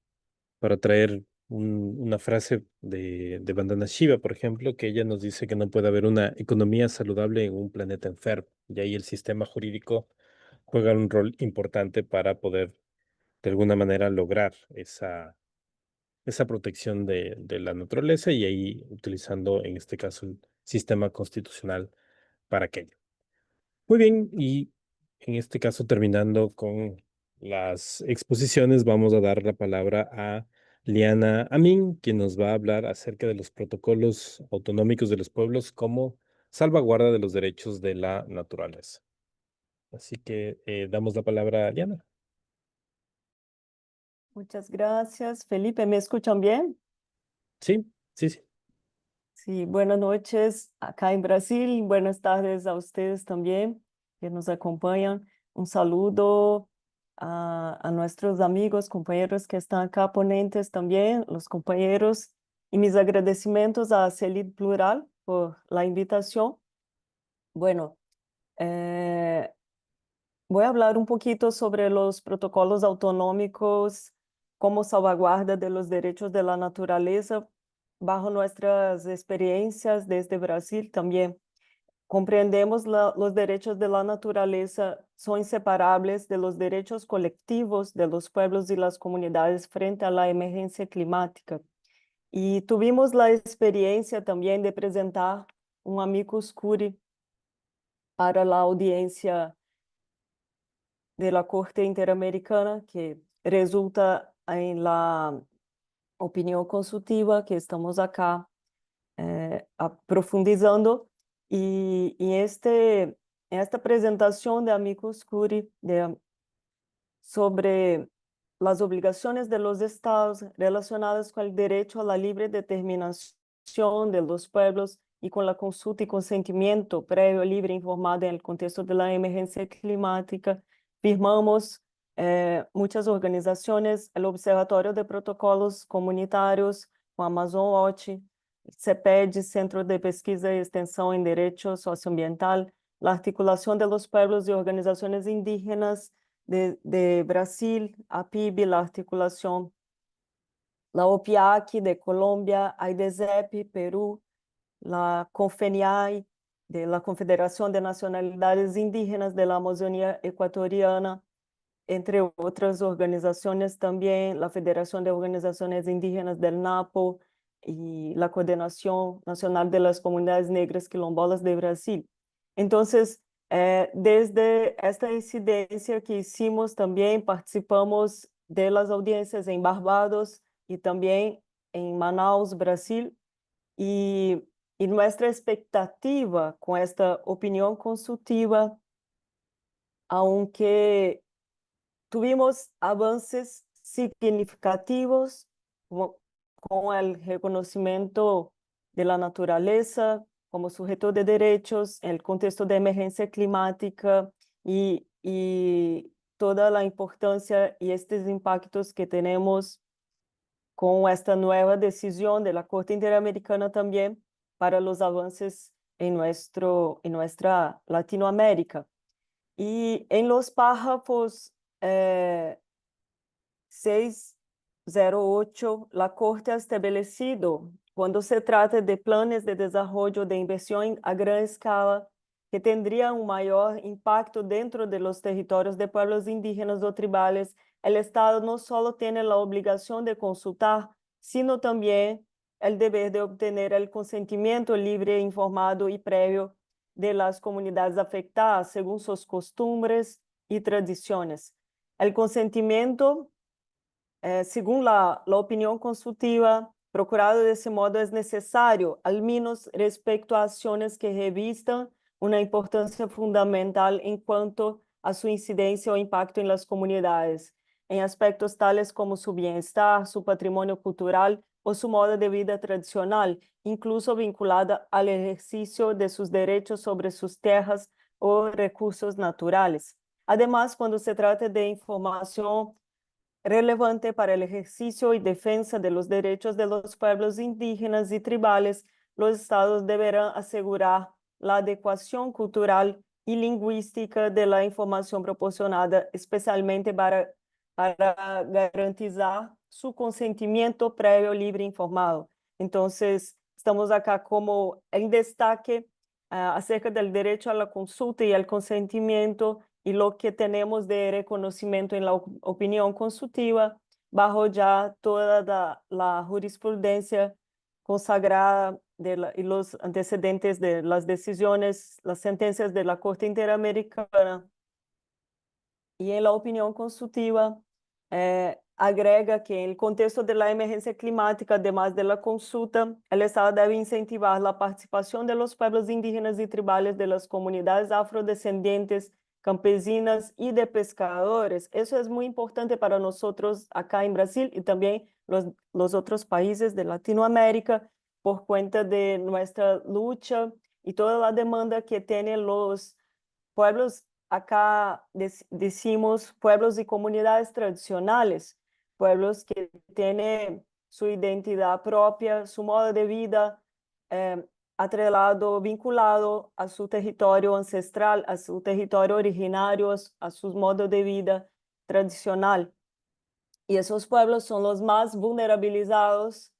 traer una frase de Vandana Shiva, por ejemplo, que ella nos dice que no puede haber una economía saludable en un planeta enfermo. Y ahí el sistema jurídico juega un rol importante para poder, de alguna manera, lograr esa protección de la naturaleza y ahí utilizando, en este caso, el sistema constitucional para aquello. Muy bien, y en este caso, terminando con las exposiciones, vamos a dar la palabra a Liana Amin, quien nos va a hablar acerca de los protocolos autonómicos de los pueblos como salvaguarda de los derechos de la naturaleza. Así que damos la palabra a Liana. Muchas gracias, Felipe. ¿Me escuchan bien? Sí, sí, sí. Sí, buenas noches acá en Brasil. Buenas tardes a ustedes también que nos acompañan. Un saludo a nuestros amigos, compañeros que están acá, ponentes también, los compañeros, y mis agradecimientos a CELID Plural por la invitación. Bueno, eh, voy a hablar un poquito sobre los protocolos autonómicos como salvaguarda de los derechos de la naturaleza bajo nuestras experiencias desde Brasil también. Comprendemos los derechos de la naturaleza son inseparables de los derechos colectivos de los pueblos y las comunidades frente a la emergencia climática. Y tuvimos la experiencia también de presentar un amicus curiae para la audiencia de la Corte Interamericana, que resulta en la opinión consultiva que estamos acá profundizando. Y esta presentación de amicus curiae sobre las obligaciones de los estados relacionadas con el derecho a la libre determinación de los pueblos y con la consulta y consentimiento previo, libre e informado en el contexto de la emergencia climática. Firmamos muchas organizaciones, el Observatorio de Protocolos Comunitarios, o Amazon Watch, CEPED, Centro de Pesquisa y Extensión en Derecho Socioambiental, la Articulación de los Pueblos y Organizaciones Indígenas de Brasil, APIB, la Articulación, la OPIAC de Colombia, AIDESEP, Perú, la CONFENIAI, de la Confederación de Nacionalidades Indígenas de la Amazonía Ecuatoriana, entre otras organizaciones también, la Federación de Organizaciones Indígenas del Napo y la Coordinación Nacional de las Comunidades Negras Quilombolas de Brasil. Entonces, desde esta incidencia que hicimos también participamos de las audiencias en Barbados y también en Manaus, Brasil, y nuestra expectativa con esta opinión consultiva, aunque tuvimos avances significativos con el reconocimiento de la naturaleza como sujeto de derechos en el contexto de emergencia climática y toda la importancia y estos impactos que tenemos con esta nueva decisión de la Corte Interamericana también para los avances en nuestra Latinoamérica. Y en los párrafos 608, la Corte ha establecido, cuando se trata de planes de desarrollo de inversión a gran escala, que tendrían un mayor impacto dentro de los territorios de pueblos indígenas o tribales, el Estado no solo tiene la obligación de consultar, sino también el deber de obtener el consentimiento libre, informado y previo de las comunidades afectadas según sus costumbres y tradiciones. El consentimiento, según la opinión consultiva, procurado de ese modo es necesario, al menos respecto a acciones que revistan una importancia fundamental en cuanto a su incidencia o impacto en las comunidades, en aspectos tales como su bienestar, su patrimonio cultural o su modo de vida tradicional, incluso vinculada al ejercicio de sus derechos sobre sus tierras o recursos naturales. Además, cuando se trata de información relevante para el ejercicio y defensa de los derechos de los pueblos indígenas y tribales, los estados deberán asegurar la adecuación cultural y lingüística de la información proporcionada, especialmente para garantizar su consentimiento previo, libre e informado. Entonces, estamos acá como en destaque acerca del derecho a la consulta y al consentimiento y lo que tenemos de reconocimiento en la opinión consultiva bajo ya toda la jurisprudencia consagrada y los antecedentes de las decisiones, las sentencias de la Corte Interamericana. Y en la opinión consultiva agrega que en el contexto de la emergencia climática, además de la consulta, el Estado debe incentivar la participación de los pueblos indígenas y tribales de las comunidades afrodescendientes, campesinas y de pescadores. Eso es muy importante para nosotros acá en Brasil y también los otros países de Latinoamérica por cuenta de nuestra lucha y toda la demanda que tienen los pueblos. Acá decimos pueblos y comunidades tradicionales, pueblos que tienen su identidad propia, su modo de vida atrelado, vinculado a su territorio ancestral, a su territorio originario, a sus modos de vida tradicional. Y esos pueblos son los más vulnerabilizados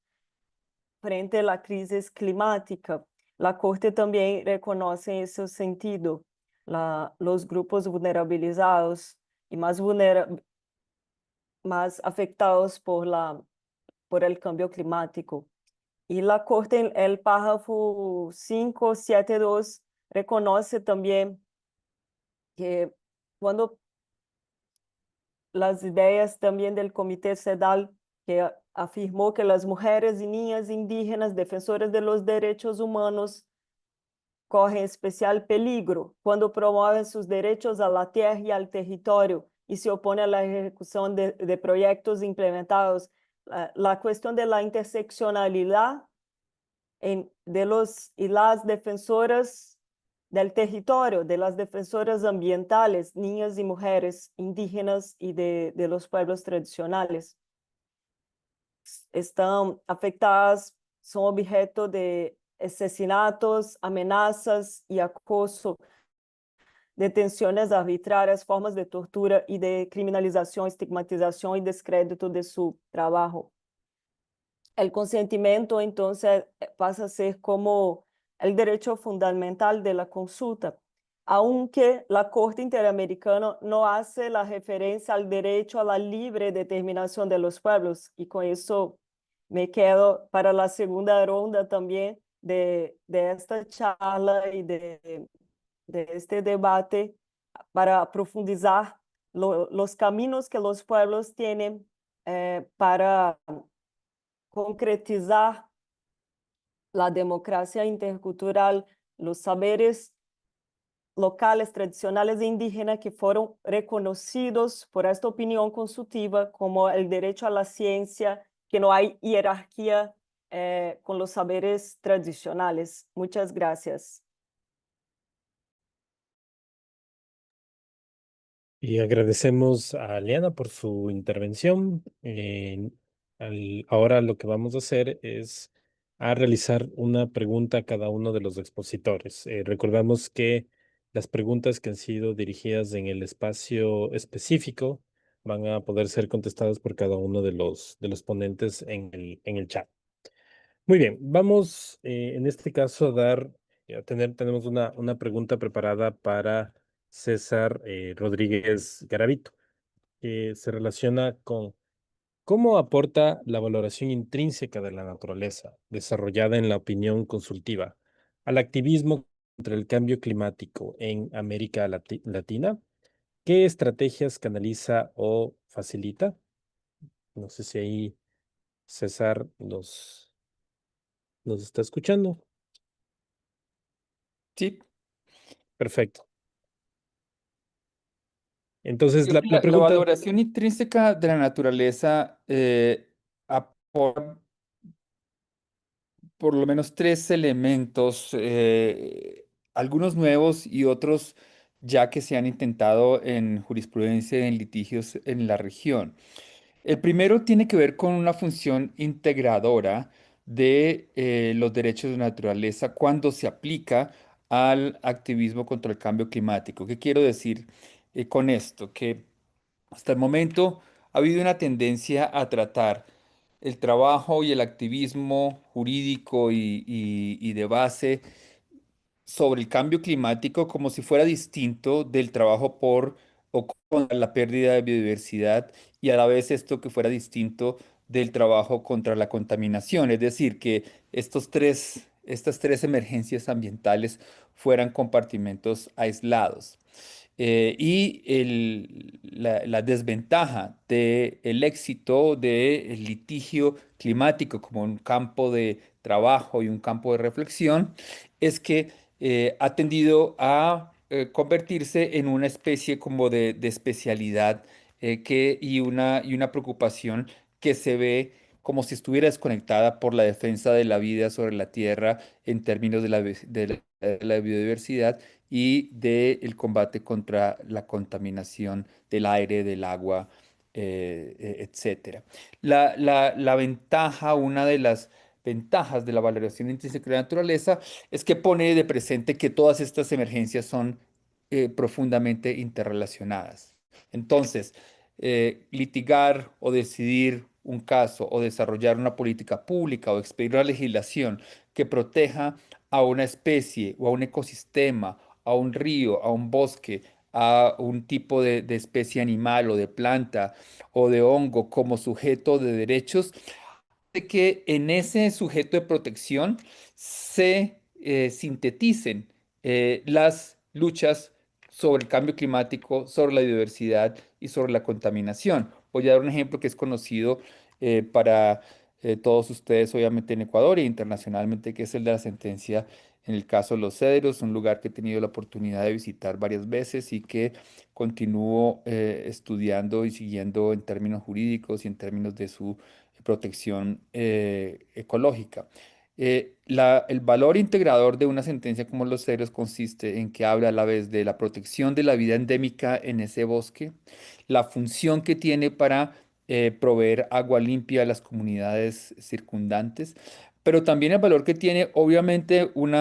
frente a la crisis climática. La Corte también reconoce en ese sentido los grupos vulnerabilizados y más afectados por el cambio climático. Y la Corte en el párrafo 572 reconoce también que cuando las ideas también del Comité CEDAW, que afirmó que las mujeres y niñas indígenas defensoras de los derechos humanos corren especial peligro cuando promueven sus derechos a la tierra y al territorio, y se opone a la ejecución de proyectos implementados. La cuestión de la interseccionalidad de los y las defensoras del territorio, de las defensoras ambientales, niñas y mujeres indígenas y de los pueblos tradicionales. Están afectadas, son objeto de asesinatos, amenazas y acoso, detenciones arbitrarias, formas de tortura y de criminalización, estigmatización y descrédito de su trabajo. El consentimiento entonces pasa a ser como el derecho fundamental de la consulta, aunque la Corte Interamericana no hace la referencia al derecho a la libre determinación de los pueblos, y con eso me quedo para la segunda ronda también de esta charla y de este debate para profundizar los caminos que los pueblos tienen para concretizar la democracia intercultural, los saberes locales, tradicionales e indígenas que fueron reconocidos por esta opinión consultiva como el derecho a la ciencia, que no hay jerarquía con los saberes tradicionales. Muchas gracias. Y agradecemos a Liana por su intervención. Ahora lo que vamos a hacer es a realizar una pregunta a cada uno de los expositores. Recordamos que las preguntas que han sido dirigidas en el espacio específico van a poder ser contestadas por cada uno de los ponentes en el chat. Muy bien, vamos en este caso a tenemos una pregunta preparada para César Rodríguez Garavito, que se relaciona con cómo aporta la valoración intrínseca de la naturaleza, desarrollada en la opinión consultiva, al activismo contra el cambio climático en América Latina. ¿Qué estrategias canaliza o facilita? No sé si ahí César nos está escuchando. Sí, Perfecto. Entonces, creo que la la pregunta, valoración intrínseca de la naturaleza aporta por lo menos tres elementos, algunos nuevos y otros ya que se han intentado en jurisprudencia en litigios en la región. El primero tiene que ver con una función integradora de los derechos de naturaleza cuando se aplica al activismo contra el cambio climático. ¿Qué quiero decir con esto? Que hasta el momento ha habido una tendencia a tratar el trabajo y el activismo jurídico y de base sobre el cambio climático como si fuera distinto del trabajo por o contra la pérdida de biodiversidad y a la vez esto que fuera distinto del trabajo contra la contaminación. Es decir, que estas tres emergencias ambientales fueran compartimentos aislados. La desventaja del éxito del litigio climático como un campo de trabajo y un campo de reflexión es que ha tendido a convertirse en una especie como de especialidad y una preocupación que se ve como si estuviera desconectada por la defensa de la vida sobre la tierra en términos de la biodiversidad y del combate contra la contaminación del aire, del agua, etcétera. La ventaja, una de las ventajas de la valoración intrínseca de la naturaleza es que pone de presente que todas estas emergencias son profundamente interrelacionadas. Entonces, litigar o decidir un caso o desarrollar una política pública o expedir una legislación que proteja a una especie o a un ecosistema, a un río, a un bosque, a un tipo de especie animal o de planta o de hongo como sujeto de derechos, de que en ese sujeto de protección se sinteticen las luchas sobre el cambio climático, sobre la biodiversidad y sobre la contaminación. Voy a dar un ejemplo que es conocido para todos ustedes obviamente en Ecuador e internacionalmente, que es el de la sentencia en el caso de Los Cedros, un lugar que he tenido la oportunidad de visitar varias veces y que continúo estudiando y siguiendo en términos jurídicos y en términos de su protección ecológica. El valor integrador de una sentencia como Los Cedros consiste en que habla a la vez de la protección de la vida endémica en ese bosque, la función que tiene para proveer agua limpia a las comunidades circundantes, pero también el valor que tiene obviamente un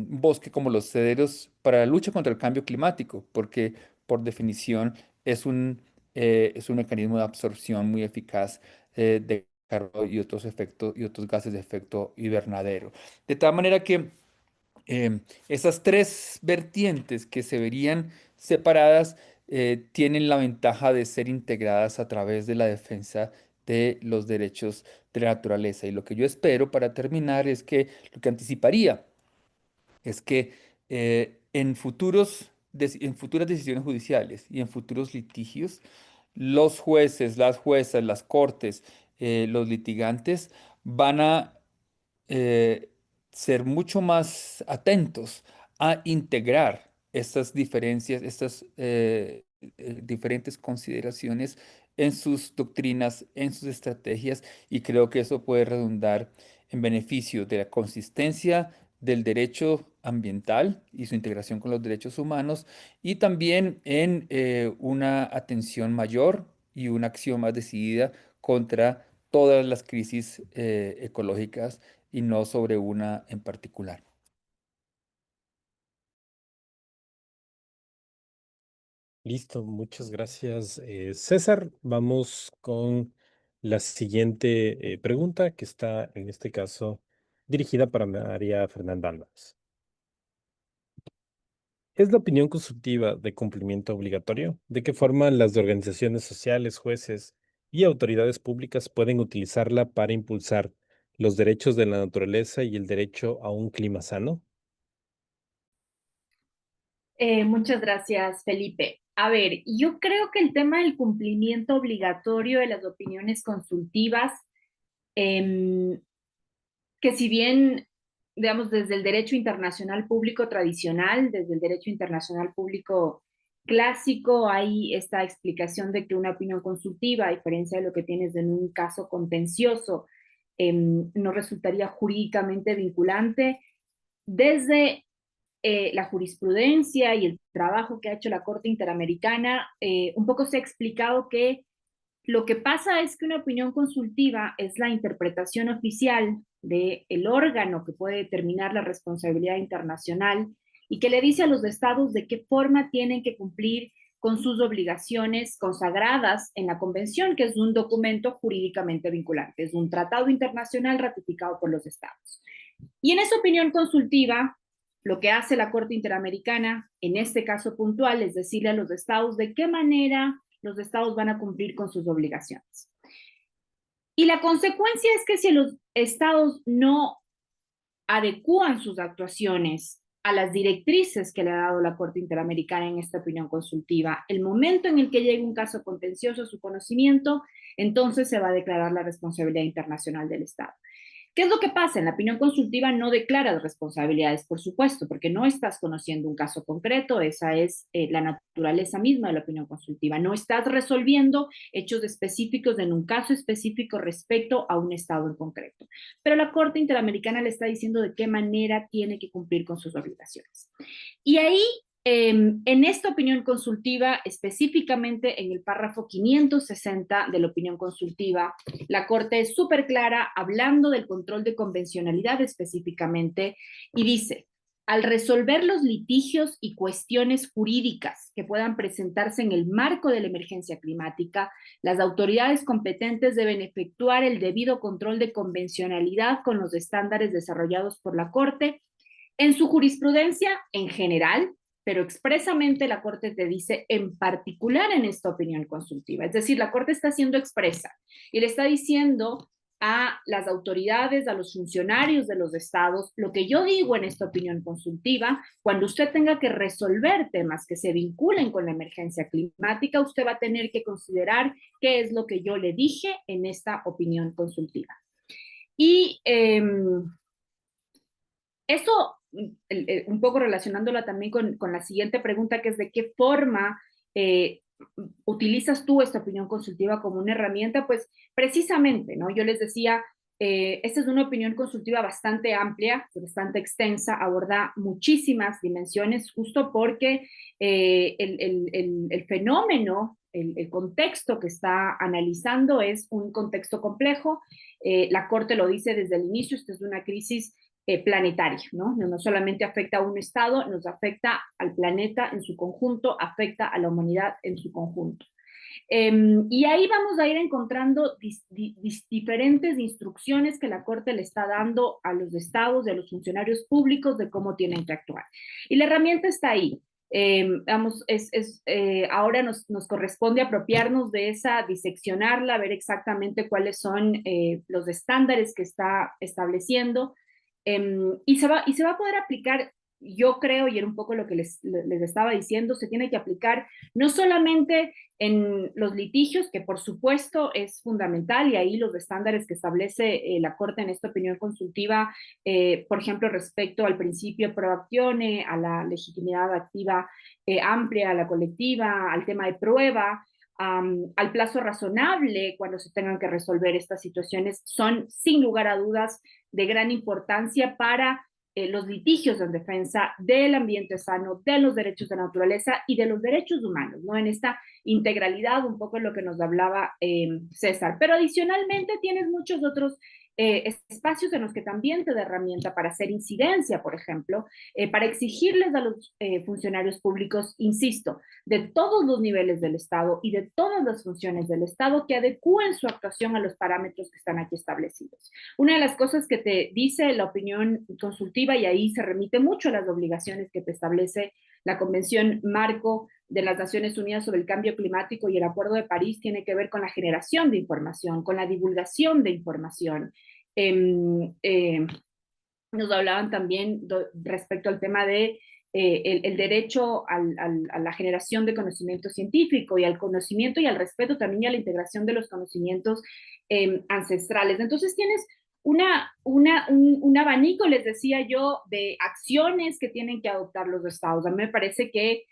bosque como Los Cedros para la lucha contra el cambio climático, porque por definición es un mecanismo de absorción muy eficaz de carbono y otros efectos y otros gases de efecto invernadero. De tal manera que esas tres vertientes que se verían separadas tienen la ventaja de ser integradas a través de la defensa de los derechos de la naturaleza. Y lo que yo espero para terminar es que lo que anticiparía es que en futuras decisiones judiciales y en futuros litigios, los jueces, las juezas, las cortes, los litigantes van a eh, ser mucho más atentos a integrar estas diferencias, estas diferentes consideraciones en sus doctrinas, en sus estrategias, y creo que eso puede redundar en beneficio de la consistencia del derecho ambiental y su integración con los derechos humanos, y también en una atención mayor y una acción más decidida contra todas las crisis ecológicas y no sobre una en particular. Listo, muchas gracias, César. Vamos con la siguiente pregunta, que está en este caso dirigida para María Fernanda Álvarez. ¿Es la opinión consultiva de cumplimiento obligatorio? ¿De qué forma las organizaciones sociales, jueces y autoridades públicas pueden utilizarla para impulsar los derechos de la naturaleza y el derecho a un clima sano? Muchas gracias, Felipe. A ver, yo creo que el tema del cumplimiento obligatorio de las opiniones consultivas, em, que si bien, digamos, desde el derecho internacional público tradicional, desde el derecho internacional público clásico, hay esta explicación de que una opinión consultiva, a diferencia de lo que tienes en un caso contencioso, no resultaría jurídicamente vinculante. Desde la jurisprudencia y el trabajo que ha hecho la Corte Interamericana, un poco se ha explicado que lo que pasa es que una opinión consultiva es la interpretación oficial del órgano que puede determinar la responsabilidad internacional y que le dice a los estados de qué forma tienen que cumplir con sus obligaciones consagradas en la Convención, que es un documento jurídicamente vinculante, es un tratado internacional ratificado por los estados. Y en esa opinión consultiva, lo que hace la Corte Interamericana, en este caso puntual, es decirle a los estados de qué manera los estados van a cumplir con sus obligaciones. Y la consecuencia es que si los estados no adecúan sus actuaciones a las directrices que le ha dado la Corte Interamericana en esta opinión consultiva, el momento en el que llegue un caso contencioso a su conocimiento, entonces se va a declarar la responsabilidad internacional del Estado. ¿Qué es lo que pasa? En la opinión consultiva no declaras responsabilidades, por supuesto, porque no estás conociendo un caso concreto, esa es la naturaleza misma de la opinión consultiva. No estás resolviendo hechos específicos en un caso específico respecto a un estado en concreto. Pero la Corte Interamericana le está diciendo de qué manera tiene que cumplir con sus obligaciones. Y ahí en esta opinión consultiva, específicamente en el párrafo 560 de la opinión consultiva, la Corte es súper clara hablando del control de convencionalidad específicamente y dice, al resolver los litigios y cuestiones jurídicas que puedan presentarse en el marco de la emergencia climática, las autoridades competentes deben efectuar el debido control de convencionalidad con los estándares desarrollados por la Corte en su jurisprudencia en general, pero expresamente la Corte te dice en particular en esta opinión consultiva. Es decir, la Corte está siendo expresa y le está diciendo a las autoridades, a los funcionarios de los estados. Lo que yo digo en esta opinión consultiva, cuando usted tenga que resolver temas que se vinculen con la emergencia climática, usted va a tener que considerar qué es lo que yo le dije en esta opinión consultiva. Y eso, un poco relacionándola también con la siguiente pregunta, que es de qué forma utilizas tú esta opinión consultiva como una herramienta, pues precisamente, ¿no? Yo les decía, esta es una opinión consultiva bastante amplia, bastante extensa, aborda muchísimas dimensiones, justo porque el fenómeno, el contexto que está analizando es un contexto complejo. La Corte lo dice desde el inicio, esta es una crisis planetaria, ¿no? No solamente afecta a un estado, nos afecta al planeta en su conjunto, afecta a la humanidad en su conjunto. Y ahí vamos a ir encontrando diferentes instrucciones que la Corte le está dando a los estados y a los funcionarios públicos de cómo tienen que actuar. Y la herramienta está ahí. Ahora nos corresponde apropiarnos de esa, diseccionarla, ver exactamente cuáles son los estándares que está estableciendo, y se va a poder aplicar, yo creo, y era un poco lo que les estaba diciendo, se tiene que aplicar no solamente en los litigios, que por supuesto es fundamental, y ahí los estándares que establece la Corte en esta opinión consultiva, por ejemplo, respecto al principio pro actione, a la legitimidad activa amplia, a la colectiva, al tema de prueba, al plazo razonable cuando se tengan que resolver estas situaciones, son sin lugar a dudas de gran importancia para los litigios en defensa del ambiente sano, de los derechos de la naturaleza y de los derechos humanos, ¿no? En esta integralidad, un poco lo que nos hablaba César. Pero adicionalmente tienes muchos otros espacios en los que también te da herramienta para hacer incidencia, por ejemplo, para exigirles a los funcionarios públicos, insisto, de todos los niveles del Estado y de todas las funciones del Estado que adecúen su actuación a los parámetros que están aquí establecidos. Una de las cosas que te dice la opinión consultiva, y ahí se remite mucho a las obligaciones que te establece la Convención Marco de las Naciones Unidas sobre el Cambio Climático y el Acuerdo de París, tiene que ver con la generación de información, con la divulgación de información. Nos hablaban también respecto al tema de el derecho a la generación de conocimiento científico y al conocimiento y al respeto también y a la integración de los conocimientos ancestrales. Entonces tienes un abanico, les decía yo, de acciones que tienen que adoptar los estados. A mí me parece que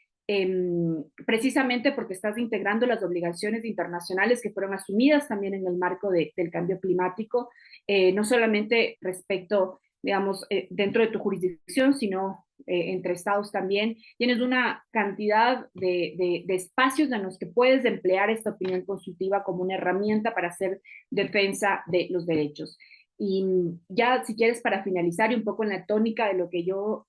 precisamente porque estás integrando las obligaciones internacionales que fueron asumidas también en el marco del cambio climático, no solamente respecto, digamos, dentro de tu jurisdicción, sino entre estados también, tienes una cantidad de espacios en los que puedes emplear esta opinión consultiva como una herramienta para hacer defensa de los derechos. Y ya, si quieres, para finalizar, y un poco en la tónica de lo que yo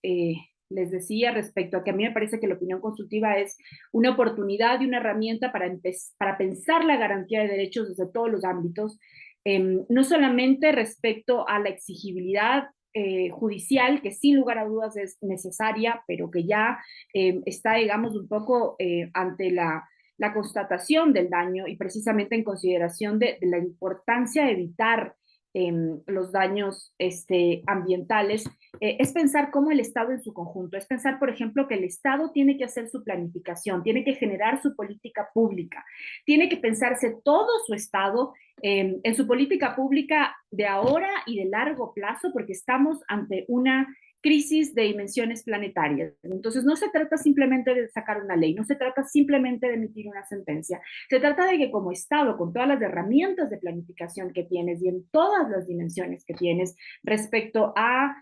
les decía respecto a que a mí me parece que la opinión consultiva es una oportunidad y una herramienta para pensar la garantía de derechos desde todos los ámbitos, no solamente respecto a la exigibilidad judicial, que sin lugar a dudas es necesaria, pero que ya está, digamos, un poco ante la constatación del daño y precisamente en consideración de la importancia de evitar los daños ambientales, es pensar cómo el Estado en su conjunto, es pensar, por ejemplo, que el Estado tiene que hacer su planificación, tiene que generar su política pública, tiene que pensarse todo su Estado en su política pública de ahora y de largo plazo, porque estamos ante una crisis de dimensiones planetarias. Entonces, no se trata simplemente de sacar una ley, no se trata simplemente de emitir una sentencia, se trata de que como Estado, con todas las herramientas de planificación que tienes y en todas las dimensiones que tienes respecto a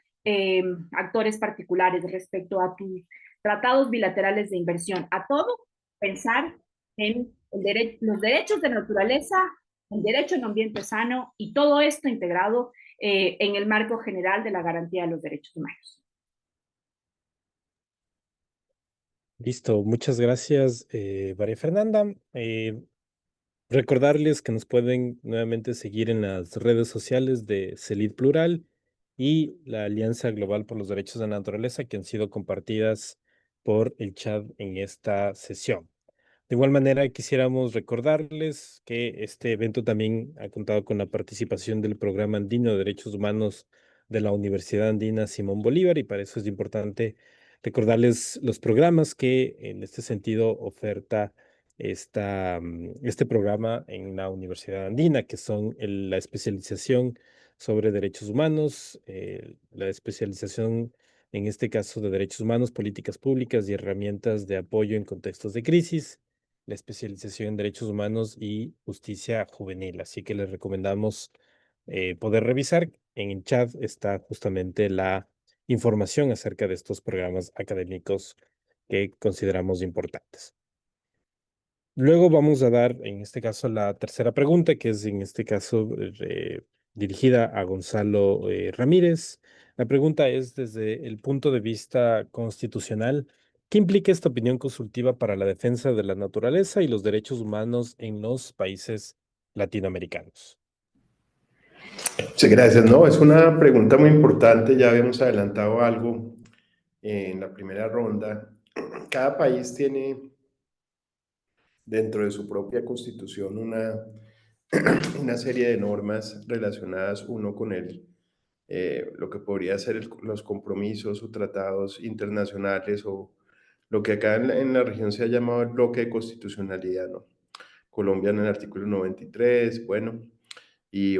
actores particulares, respecto a tus tratados bilaterales de inversión, a todo, pensar en los derechos de naturaleza, el derecho a un ambiente sano y todo esto integrado en el marco general de la garantía de los derechos humanos. Listo, muchas gracias, María Fernanda. Recordarles que nos pueden nuevamente seguir en las redes sociales de CELID Plural y la Alianza Global por los Derechos de la Naturaleza, que han sido compartidas por el chat en esta sesión. De igual manera, quisiéramos recordarles que este evento también ha contado con la participación del Programa Andino de Derechos Humanos de la Universidad Andina Simón Bolívar, y para eso es importante recordarles los programas que en este sentido oferta este programa en la Universidad Andina, que son la especialización sobre derechos humanos, la especialización en este caso de derechos humanos, políticas públicas y herramientas de apoyo en contextos de crisis, la especialización en derechos humanos y justicia juvenil. Así que les recomendamos poder revisar. En el chat está justamente la información acerca de estos programas académicos que consideramos importantes. Luego vamos a dar, en este caso, la tercera pregunta, que es en este caso dirigida a Gonzalo Ramírez. La pregunta es desde el punto de vista constitucional: ¿qué implica esta opinión consultiva para la defensa de la naturaleza y los derechos humanos en los países latinoamericanos? Sí, gracias. No, es una pregunta muy importante. Ya habíamos adelantado algo en la primera ronda. Cada país tiene dentro de su propia constitución una serie de normas relacionadas uno con lo que podría ser los compromisos o tratados internacionales, o lo que acá en la región se ha llamado el bloque de constitucionalidad, ¿no? Colombia en el artículo 93, bueno, y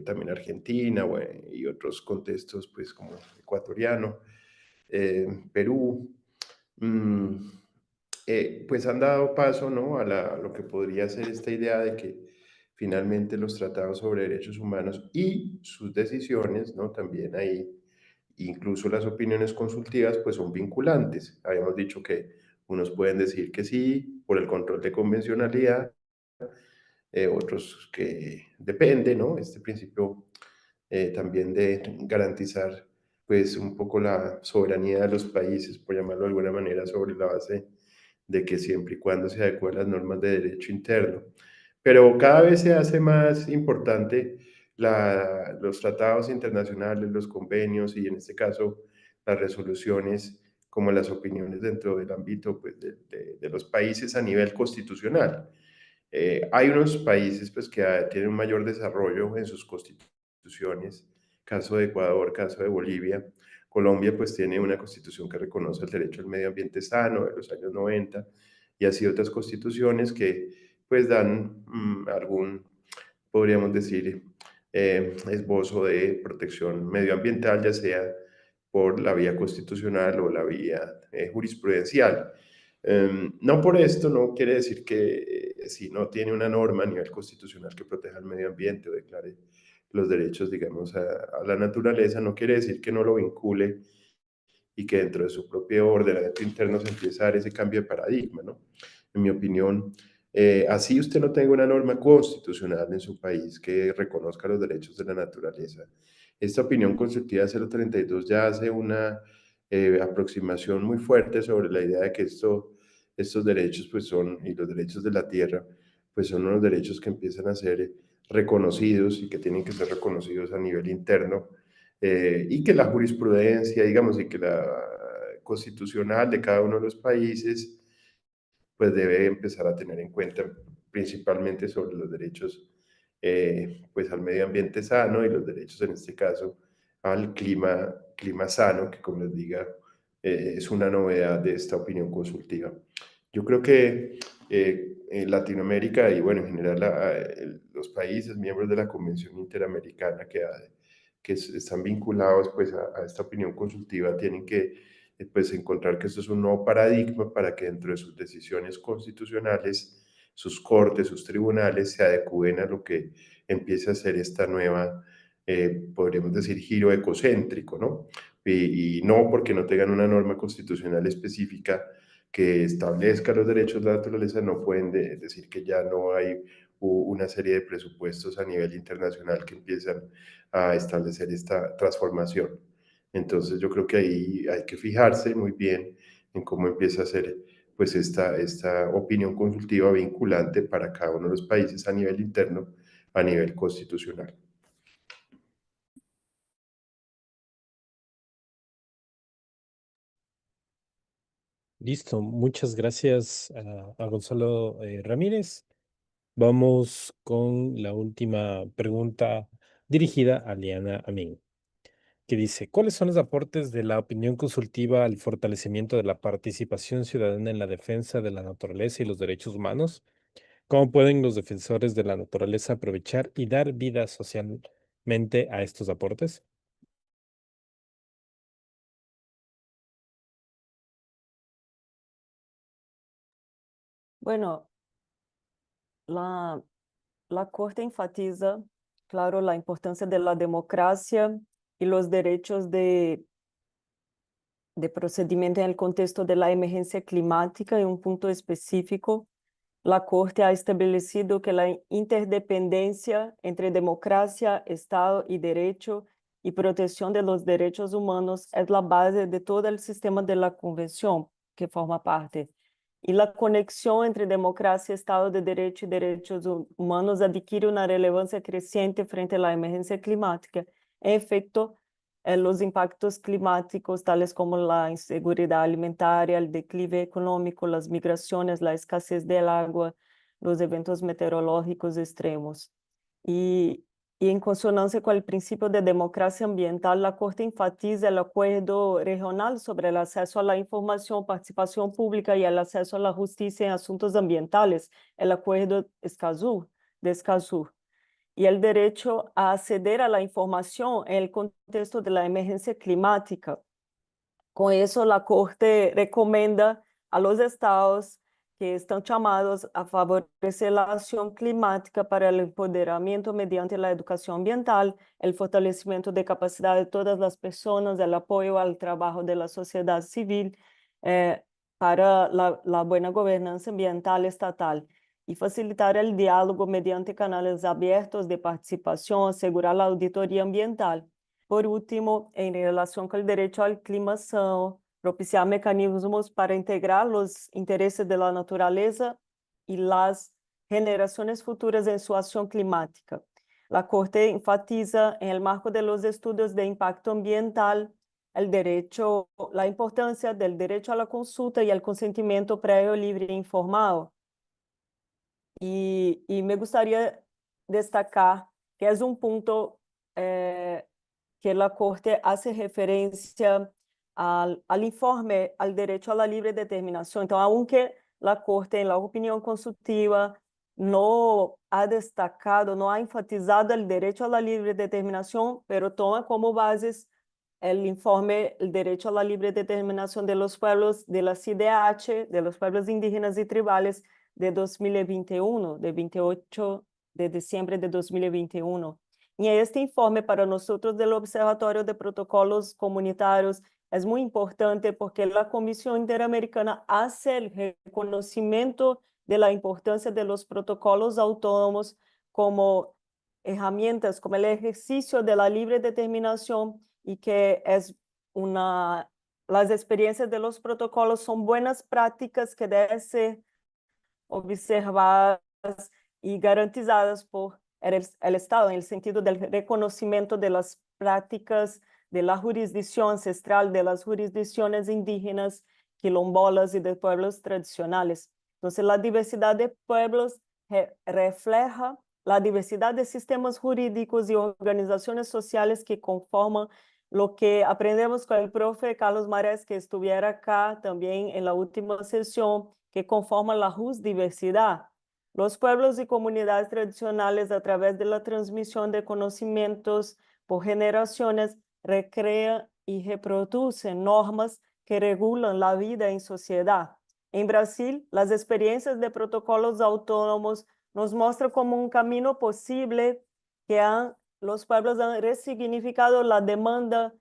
también Argentina, bueno, y otros contextos, pues como ecuatoriano, Perú. mm, pues han dado paso, ¿no?, a lo que podría ser esta idea de que finalmente los tratados sobre derechos humanos y sus decisiones, ¿no?, también ahí, incluso las opiniones consultivas, pues son vinculantes. Habíamos dicho que unos pueden decir que sí por el control de convencionalidad, otros que depende, ¿no?, este principio también de garantizar pues un poco la soberanía de los países, por llamarlo de alguna manera, sobre la base de que siempre y cuando se adecúen las normas de derecho interno. Pero cada vez se hace más importante los tratados internacionales, los convenios y en este caso las resoluciones, como las opiniones dentro del ámbito pues, de los países a nivel constitucional. Hay unos países pues, que tienen un mayor desarrollo en sus constituciones, caso de Ecuador, caso de Bolivia. Colombia pues tiene una constitución que reconoce el derecho al medio ambiente sano de los años 90, y así otras constituciones que pues dan podríamos decir, esbozo de protección medioambiental, ya sea por la vía constitucional o la vía jurisprudencial. No por esto no quiere decir que si no tiene una norma a nivel constitucional que proteja el medio ambiente o declare los derechos, digamos, a la naturaleza, no quiere decir que no lo vincule y que dentro de su propio ordenamiento interno se empiece a dar ese cambio de paradigma, ¿no? En mi opinión, así usted no tenga una norma constitucional en su país que reconozca los derechos de la naturaleza. Esta opinión consultiva 032 ya hace una aproximación muy fuerte sobre la idea de que estos derechos pues son, y los derechos de la tierra, pues son unos derechos que empiezan a ser reconocidos y que tienen que ser reconocidos a nivel interno, y que la jurisprudencia, digamos, y que la constitucional de cada uno de los países pues debe empezar a tener en cuenta principalmente sobre los derechos pues al medio ambiente sano y los derechos en este caso al clima sano, que como les diga es una novedad de esta opinión consultiva. Yo creo que en Latinoamérica y bueno, en general los países miembros de la Convención Interamericana que están vinculados pues a esta opinión consultiva tienen que pues encontrar que esto es un nuevo paradigma para que dentro de sus decisiones constitucionales, sus cortes, sus tribunales se adecúen a lo que empieza a ser esta nueva, podríamos decir, giro ecocéntrico, ¿no? Y no porque no tengan una norma constitucional específica que establezca los derechos de la naturaleza, no pueden decir que ya no hay una serie de presupuestos a nivel internacional que empiezan a establecer esta transformación. Entonces yo creo que ahí hay que fijarse muy bien en cómo empieza a ser pues esta opinión consultiva vinculante para cada uno de los países a nivel interno, a nivel constitucional. Listo, muchas gracias a Gonzalo Ramírez. Vamos con la última pregunta dirigida a Liana Amin, que dice, ¿cuáles son los aportes de la opinión consultiva al fortalecimiento de la participación ciudadana en la defensa de la naturaleza y los derechos humanos? ¿Cómo pueden los defensores de la naturaleza aprovechar y dar vida socialmente a estos aportes? Bueno, la, la Corte enfatiza, claro, la importancia de la democracia y los derechos de procedimiento en el contexto de la emergencia climática. En un punto específico, la Corte ha establecido que la interdependencia entre democracia, Estado y derecho y protección de los derechos humanos es la base de todo el sistema de la Convención que forma parte. Y la conexión entre democracia, Estado de Derecho y derechos humanos adquiere una relevancia creciente frente a la emergencia climática. En efecto, los impactos climáticos, tales como la inseguridad alimentaria, el declive económico, las migraciones, la escasez del agua, los eventos meteorológicos extremos. Y en consonancia con el principio de democracia ambiental, la Corte enfatiza el acuerdo regional sobre el acceso a la información, participación pública y el acceso a la justicia en asuntos ambientales, el acuerdo de Escazú, y el derecho a acceder a la información en el contexto de la emergencia climática. Con eso, la Corte recomienda a los estados que están llamados a favorecer la acción climática para el empoderamiento mediante la educación ambiental, el fortalecimiento de capacidad de todas las personas, el apoyo al trabajo de la sociedad civil para la buena gobernanza ambiental estatal y facilitar el diálogo mediante canales abiertos de participación, asegurar la auditoría ambiental. Por último, en relación con el derecho al clima sano, propiciar mecanismos para integrar los intereses de la naturaleza y las generaciones futuras en su acción climática. La Corte enfatiza en el marco de los estudios de impacto ambiental la importancia del derecho a la consulta y al consentimiento previo, libre e informado. Y me gustaría destacar que es un punto que la Corte hace referencia al informe al derecho a la libre determinación. Entonces, aunque la Corte, en la opinión consultiva, no ha destacado, no ha enfatizado el derecho a la libre determinación, pero toma como bases el informe El derecho a la libre determinación de los pueblos de la CIDH, de los pueblos indígenas y tribales, de 2021, de 28 de diciembre de 2021. Y este informe para nosotros del Observatorio de Protocolos Comunitarios es muy importante porque la Comisión Interamericana hace el reconocimiento de la importancia de los protocolos autónomos como herramientas, como el ejercicio de la libre determinación y que es las experiencias de los protocolos son buenas prácticas que deben ser observadas y garantizadas por el Estado, en el sentido del reconocimiento de las prácticas de la jurisdicción ancestral, de las jurisdicciones indígenas, quilombolas y de pueblos tradicionales. Entonces, la diversidad de pueblos refleja la diversidad de sistemas jurídicos y organizaciones sociales que conforman lo que aprendemos con el profe Carlos Marés, que estuviera acá también en la última sesión, que conforman la diversidad. Los pueblos y comunidades tradicionales, a través de la transmisión de conocimientos por generaciones, recrean y reproducen normas que regulan la vida en sociedad. En Brasil, las experiencias de protocolos autónomos nos muestran como un camino posible que los pueblos han resignificado la demanda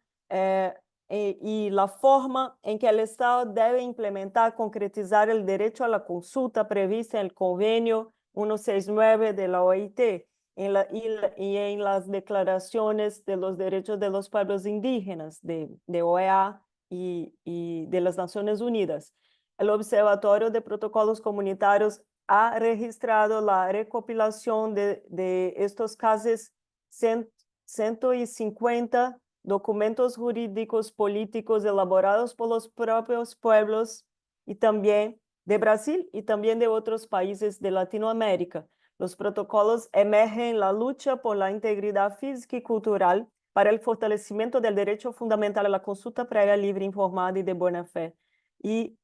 y la forma en que el Estado debe implementar, concretizar el derecho a la consulta prevista en el convenio 169 de la OIT y en las declaraciones de los derechos de los pueblos indígenas de OEA y de las Naciones Unidas. El Observatorio de Protocolos Comunitarios ha registrado la recopilación de estos casos 150 documentos jurídicos políticos elaborados por los propios pueblos y también de Brasil y también de otros países de Latinoamérica. Los protocolos emergen la lucha por la integridad física y cultural para el fortalecimiento del derecho fundamental a la consulta previa, libre, informada y de buena fe. Y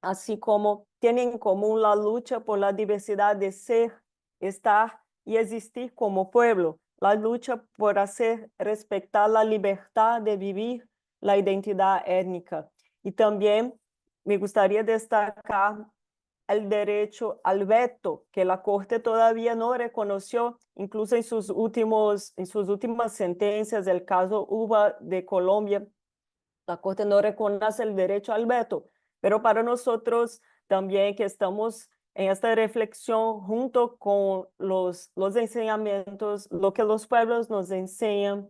así como tienen en común la lucha por la diversidad de ser, estar y existir como pueblo, la lucha por hacer respetar la libertad de vivir la identidad étnica. Y también me gustaría destacar el derecho al veto, que la Corte todavía no reconoció, incluso en sus últimas sentencias, el caso UBA de Colombia, la Corte no reconoce el derecho al veto, pero para nosotros también que estamos en esta reflexión junto con los enseñamientos, lo que los pueblos nos enseñan,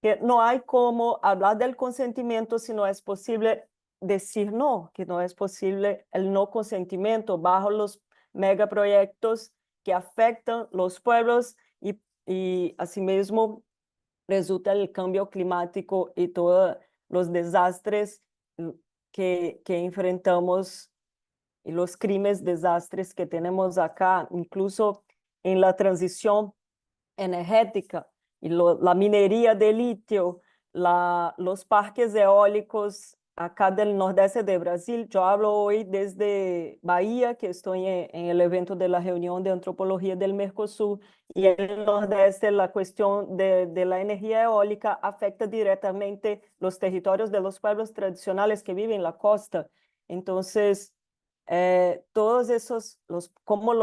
que no hay como hablar del consentimiento si no es posible decir no, que no es posible el no consentimiento bajo los megaproyectos que afectan los pueblos y asimismo resulta el cambio climático y todos los desastres que enfrentamos y los crímenes, desastres que tenemos acá, incluso en la transición energética y la minería de litio, los parques eólicos acá del nordeste de Brasil. Yo hablo hoy desde Bahía, que estoy en el evento de la reunión de antropología del Mercosur, y en el nordeste la cuestión de la energía eólica afecta directamente los territorios de los pueblos tradicionales que viven en la costa. Entonces, todos esos, como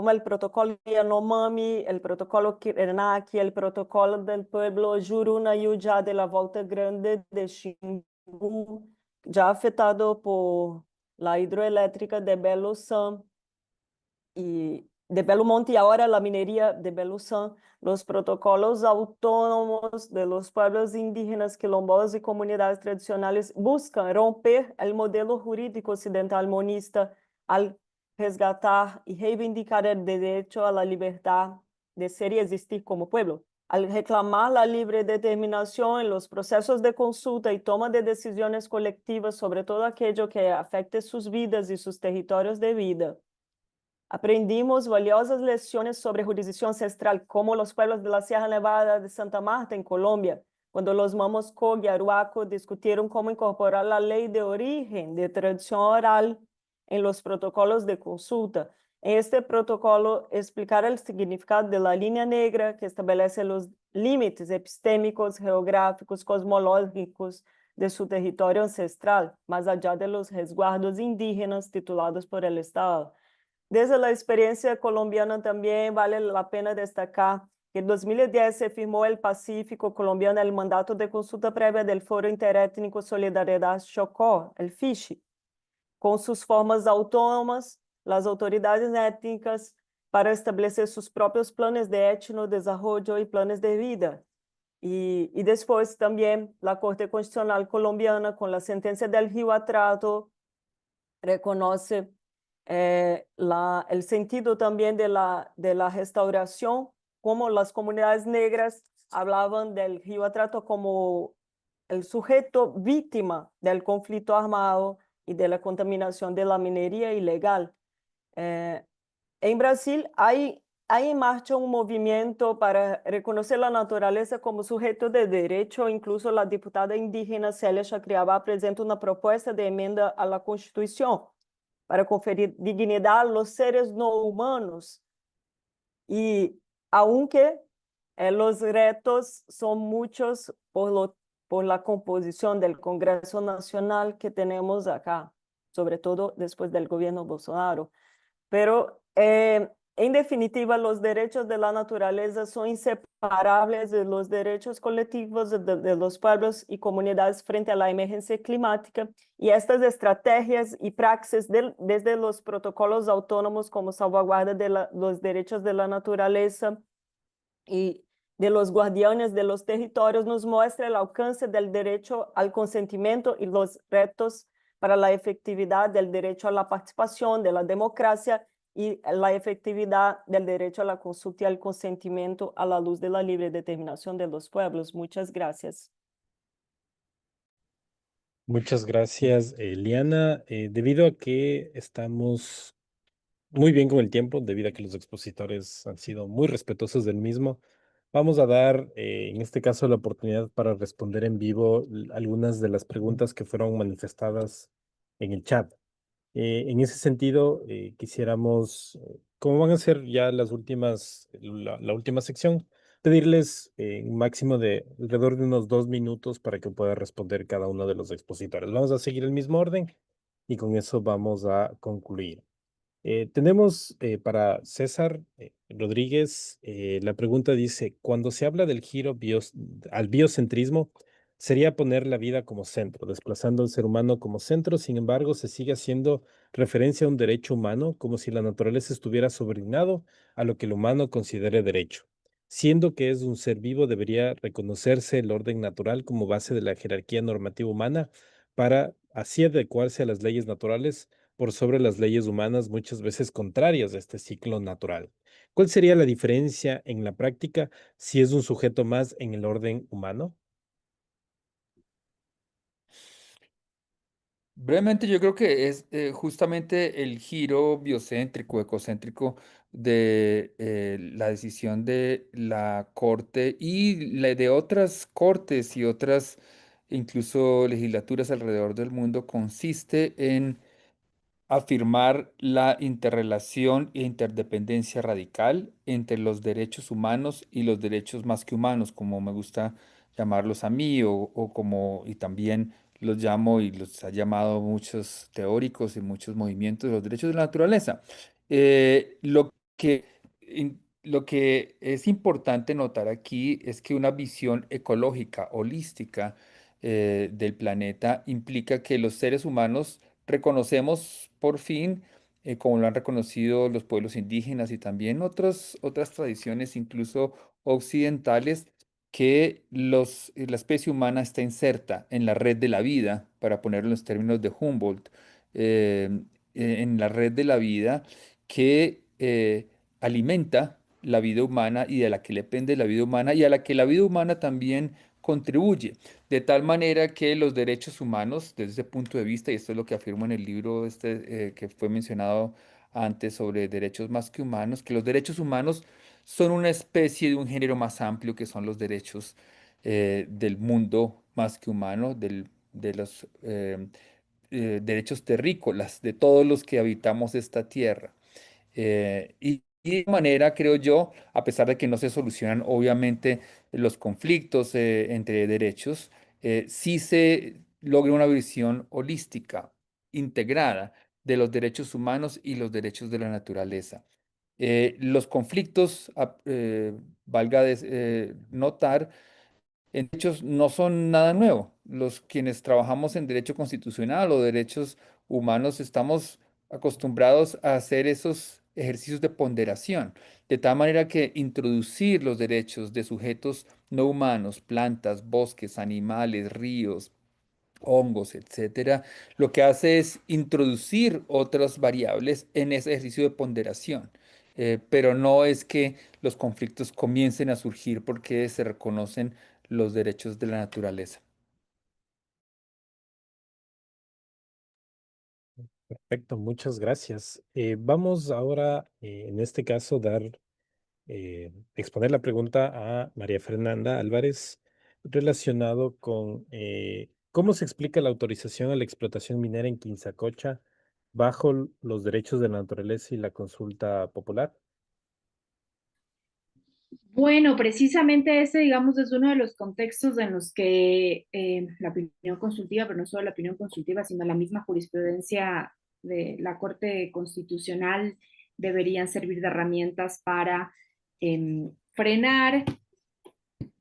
el protocolo Yanomami, el protocolo Kirenaki, el protocolo del pueblo Juruna Yujá de la Volta Grande de Xingu, ya afectado por la hidroeléctrica de Belo San y de Belo Monte y ahora la minería de Belo San, los protocolos autónomos de los pueblos indígenas, quilombolas y comunidades tradicionales buscan romper el modelo jurídico occidental monista al resgatar y reivindicar el derecho a la libertad de ser y existir como pueblo, al reclamar la libre determinación en los procesos de consulta y toma de decisiones colectivas sobre todo aquello que afecte sus vidas y sus territorios de vida. Aprendimos valiosas lecciones sobre jurisdicción ancestral, como los pueblos de la Sierra Nevada de Santa Marta, en Colombia, cuando los Mamosco y Aruaco discutieron cómo incorporar la ley de origen de tradición oral en los protocolos de consulta. En este protocolo, explicar el significado de la línea negra que establece los límites epistémicos, geográficos, cosmológicos de su territorio ancestral, más allá de los resguardos indígenas titulados por el Estado. Desde la experiencia colombiana también vale la pena destacar que en 2010 se firmó el Pacífico colombiano el mandato de consulta previa del Foro Interétnico Solidaridad Chocó, el FISH, con sus formas autónomas, las autoridades étnicas para establecer sus propios planes de etno-desarrollo y planes de vida. Y después también la Corte Constitucional colombiana, con la sentencia del Río Atrato, reconoce el sentido también de la restauración, como las comunidades negras hablaban del Río Atrato como el sujeto víctima del conflicto armado y de la contaminación de la minería ilegal. En Brasil hay en marcha un movimiento para reconocer la naturaleza como sujeto de derecho. Incluso la diputada indígena Célia Chacriabá presenta una propuesta de enmienda a la Constitución para conferir dignidad a los seres no humanos. Y aunque los retos son muchos por la composición del Congreso Nacional que tenemos acá, sobre todo después del gobierno Bolsonaro, pero en definitiva, los derechos de la naturaleza son inseparables de los derechos colectivos de los pueblos y comunidades frente a la emergencia climática, y estas estrategias y praxis desde los protocolos autónomos como salvaguarda de los derechos de la naturaleza y de los guardianes de los territorios nos muestra el alcance del derecho al consentimiento y los retos para la efectividad del derecho a la participación, de la democracia y la efectividad del derecho a la consulta y al consentimiento a la luz de la libre determinación de los pueblos. Muchas gracias. Muchas gracias, Liana. Debido a que estamos muy bien con el tiempo, debido a que los expositores han sido muy respetuosos del mismo, vamos a dar, en este caso, la oportunidad para responder en vivo algunas de las preguntas que fueron manifestadas en el chat. En ese sentido, quisiéramos, como van a ser ya las últimas, la última sección, pedirles un máximo de alrededor de unos 2 minutos para que pueda responder cada uno de los expositores. Vamos a seguir el mismo orden y con eso vamos a concluir. Tenemos para César Rodríguez, la pregunta dice, cuando se habla del giro al biocentrismo, sería poner la vida como centro, desplazando al ser humano como centro, sin embargo, se sigue haciendo referencia a un derecho humano como si la naturaleza estuviera subordinado a lo que el humano considere derecho. Siendo que es un ser vivo, debería reconocerse el orden natural como base de la jerarquía normativa humana para así adecuarse a las leyes naturales por sobre las leyes humanas muchas veces contrarias a este ciclo natural. ¿Cuál sería la diferencia en la práctica si es un sujeto más en el orden humano? Brevemente, yo creo que es justamente el giro biocéntrico, ecocéntrico de la decisión de la Corte y la de otras cortes y otras incluso legislaturas alrededor del mundo consiste en afirmar la interrelación e interdependencia radical entre los derechos humanos y los derechos más que humanos, como me gusta llamarlos a mí, o como, y también los llamo y los ha llamado muchos teóricos y muchos movimientos de los derechos de la naturaleza. Lo que es importante notar aquí es que una visión ecológica, holística, del planeta implica que los seres humanos reconocemos por fin, como lo han reconocido los pueblos indígenas y también otras tradiciones, incluso occidentales, que la especie humana está inserta en la red de la vida, para ponerlo en los términos de Humboldt, en la red de la vida que alimenta la vida humana y de la que depende la vida humana y a la que la vida humana también contribuye. De tal manera que los derechos humanos, desde ese punto de vista, y esto es lo que afirmo en el libro que fue mencionado antes sobre derechos más que humanos, que los derechos humanos son una especie de un género más amplio que son los derechos del mundo más que humano, de los derechos terrícolas, de todos los que habitamos esta tierra. Y de manera, creo yo, a pesar de que no se solucionan obviamente los conflictos entre derechos, sí se logra una visión holística, integrada de los derechos humanos y los derechos de la naturaleza. Los conflictos, notar, en hechos no son nada nuevo. Los quienes trabajamos en derecho constitucional o derechos humanos estamos acostumbrados a hacer esos ejercicios de ponderación, de tal manera que introducir los derechos de sujetos no humanos, plantas, bosques, animales, ríos, hongos, etcétera, lo que hace es introducir otras variables en ese ejercicio de ponderación. Pero no es que los conflictos comiencen a surgir porque se reconocen los derechos de la naturaleza. Perfecto, muchas gracias. Vamos ahora, en este caso, exponer la pregunta a María Fernanda Álvarez relacionado con cómo se explica la autorización a la explotación minera en Quinzacocha bajo los derechos de la naturaleza y la consulta popular. Bueno, precisamente ese, digamos, es uno de los contextos en los que la opinión consultiva, pero no solo la opinión consultiva, sino la misma jurisprudencia de la Corte Constitucional deberían servir de herramientas para frenar,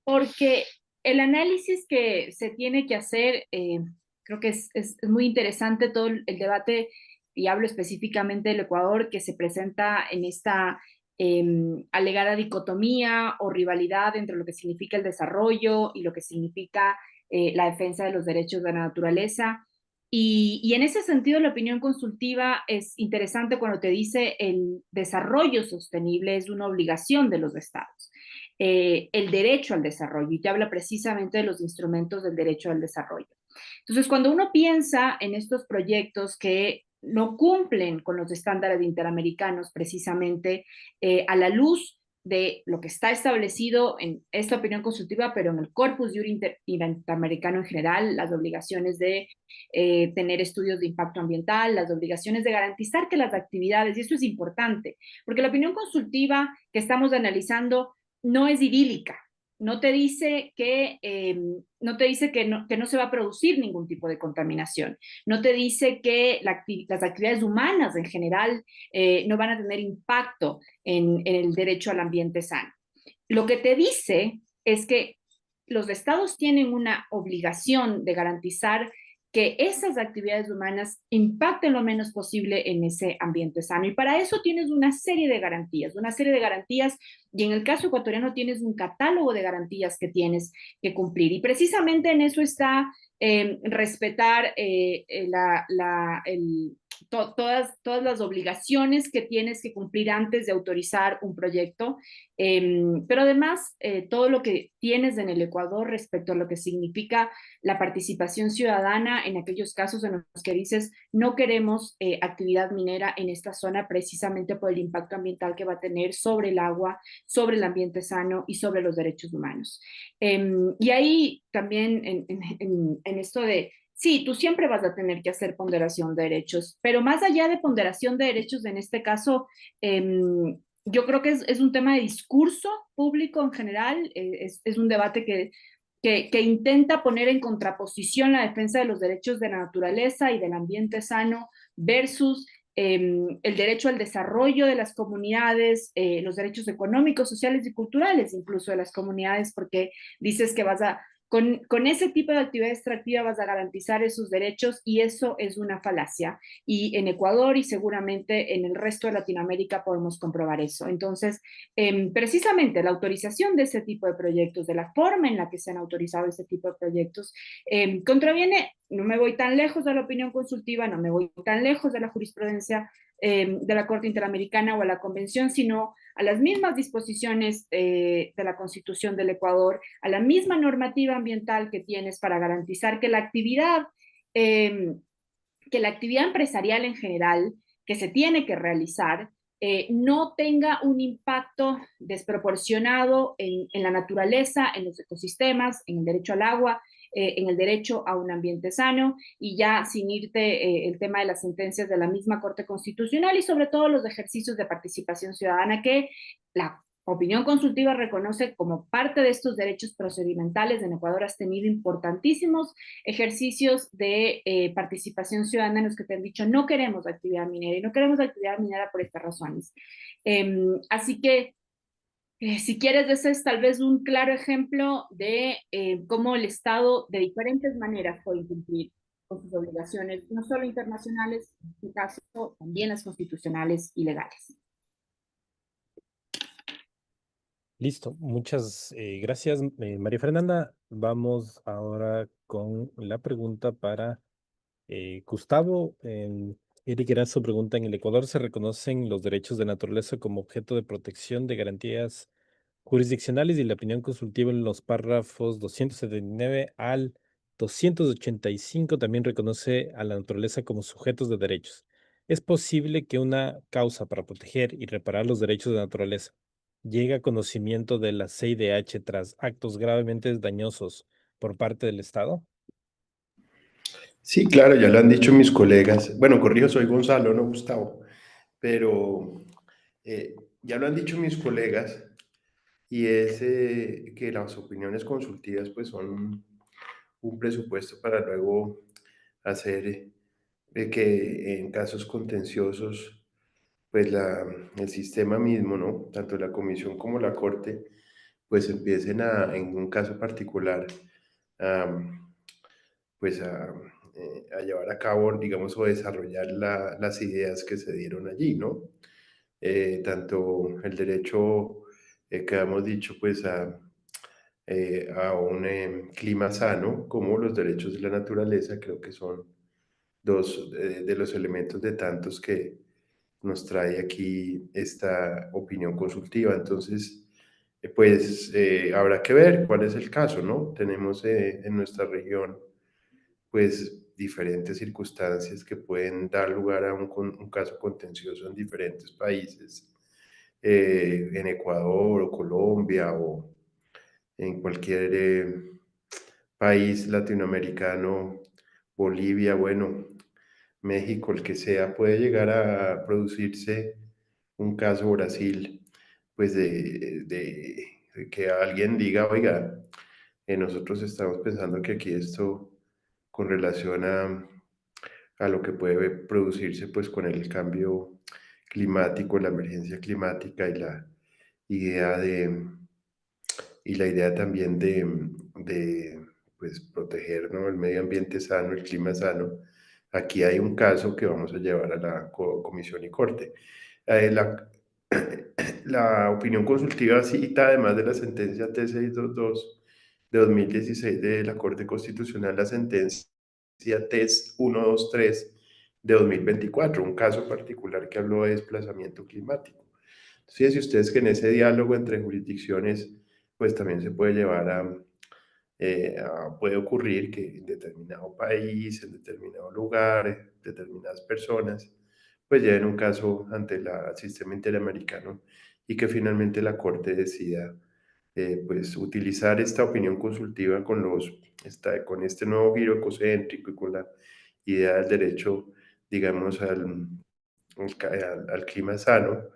porque el análisis que se tiene que hacer, creo que es muy interesante todo el debate, y hablo específicamente del Ecuador, que se presenta en esta alegada dicotomía o rivalidad entre lo que significa el desarrollo y lo que significa la defensa de los derechos de la naturaleza. Y en ese sentido, la opinión consultiva es interesante cuando te dice el desarrollo sostenible es una obligación de los estados. El derecho al desarrollo, y te habla precisamente de los instrumentos del derecho al desarrollo. Entonces, cuando uno piensa en estos proyectos que no cumplen con los estándares interamericanos precisamente a la luz de lo que está establecido en esta opinión consultiva, pero en el corpus interamericano en general, las obligaciones de tener estudios de impacto ambiental, las obligaciones de garantizar que las actividades, y esto es importante, porque la opinión consultiva que estamos analizando no es idílica, no te dice que no se va a producir ningún tipo de contaminación, no te dice que las actividades humanas en general no van a tener impacto en el derecho al ambiente sano. Lo que te dice es que los estados tienen una obligación de garantizar que esas actividades humanas impacten lo menos posible en ese ambiente sano. Y para eso tienes una serie de garantías, y en el caso ecuatoriano tienes un catálogo de garantías que tienes que cumplir. Y precisamente en eso está respetar todas las obligaciones que tienes que cumplir antes de autorizar un proyecto, pero además todo lo que tienes en el Ecuador respecto a lo que significa la participación ciudadana en aquellos casos en los que dices no queremos actividad minera en esta zona precisamente por el impacto ambiental que va a tener sobre el agua, sobre el ambiente sano y sobre los derechos humanos. Y ahí también en esto de sí, tú siempre vas a tener que hacer ponderación de derechos, pero más allá de ponderación de derechos, en este caso, yo creo que es un tema de discurso público en general, es un debate que intenta poner en contraposición la defensa de los derechos de la naturaleza y del ambiente sano versus el derecho al desarrollo de las comunidades, los derechos económicos, sociales y culturales incluso de las comunidades, porque dices que con ese tipo de actividad extractiva vas a garantizar esos derechos y eso es una falacia. Y en Ecuador y seguramente en el resto de Latinoamérica podemos comprobar eso. Entonces, precisamente la autorización de ese tipo de proyectos, de la forma en la que se han autorizado ese tipo de proyectos, contraviene, no me voy tan lejos de la opinión consultiva, no me voy tan lejos de la jurisprudencia de la Corte Interamericana o a la Convención, sino a las mismas disposiciones de la Constitución del Ecuador, a la misma normativa ambiental que tienes para garantizar que la actividad empresarial en general que se tiene que realizar no tenga un impacto desproporcionado en la naturaleza, en los ecosistemas, en el derecho al agua, en el derecho a un ambiente sano, y ya sin irte el tema de las sentencias de la misma Corte Constitucional y sobre todo los ejercicios de participación ciudadana que la opinión consultiva reconoce como parte de estos derechos procedimentales. En Ecuador has tenido importantísimos ejercicios de participación ciudadana en los que te han dicho no queremos actividad minera y no queremos actividad minera por estas razones. Así que si quieres, ese es tal vez un claro ejemplo de cómo el Estado de diferentes maneras puede cumplir con sus obligaciones, no solo internacionales, en este caso también las constitucionales y legales. Listo, muchas gracias, María Fernanda. Vamos ahora con la pregunta para Gustavo. Eric Erazo pregunta: ¿en el Ecuador se reconocen los derechos de naturaleza como objeto de protección de garantías jurisdiccionales? Y la opinión consultiva en los párrafos 279 al 285 también reconoce a la naturaleza como sujetos de derechos. ¿Es posible que una causa para proteger y reparar los derechos de naturaleza llegue a conocimiento de la CIDH tras actos gravemente dañosos por parte del Estado? Sí, claro, ya lo han dicho mis colegas. Bueno, corrijo, soy Gonzalo, no Gustavo, pero ya lo han dicho mis colegas y es que las opiniones consultivas pues son un presupuesto para luego hacer que en casos contenciosos pues el sistema mismo, ¿no? Tanto la comisión como la corte pues empiecen en un caso particular, a, pues a llevar a cabo, digamos, o desarrollar las ideas que se dieron allí, ¿no? Tanto el derecho que hemos dicho, pues a un clima sano, como los derechos de la naturaleza, creo que son dos de los elementos de tantos que nos trae aquí esta opinión consultiva. Entonces, pues habrá que ver cuál es el caso, ¿no? Tenemos en nuestra región pues diferentes circunstancias que pueden dar lugar a un caso contencioso en diferentes países, en Ecuador o Colombia o en cualquier país latinoamericano, Bolivia, bueno, México, el que sea, puede llegar a producirse un caso Brasil, pues de que alguien diga, oiga, nosotros estamos pensando que aquí esto con relación a lo que puede producirse pues con el cambio climático, la emergencia climática y la idea y la idea también de pues, proteger, ¿no?, el medio ambiente sano, el clima sano. Aquí hay un caso que vamos a llevar a la comisión y corte. La, la opinión consultiva cita, además de la sentencia T622 de 2016 de la Corte Constitucional, la sentencia TES 123 de 2024, un caso particular que habló de desplazamiento climático. Entonces, si ustedes que en ese diálogo entre jurisdicciones, pues también se puede llevar puede ocurrir que en determinado país, en determinado lugar, determinadas personas, pues lleven un caso ante el sistema interamericano y que finalmente la Corte decida pues utilizar esta opinión consultiva con este nuevo giro ecocéntrico y con la idea del derecho, digamos, al clima sano,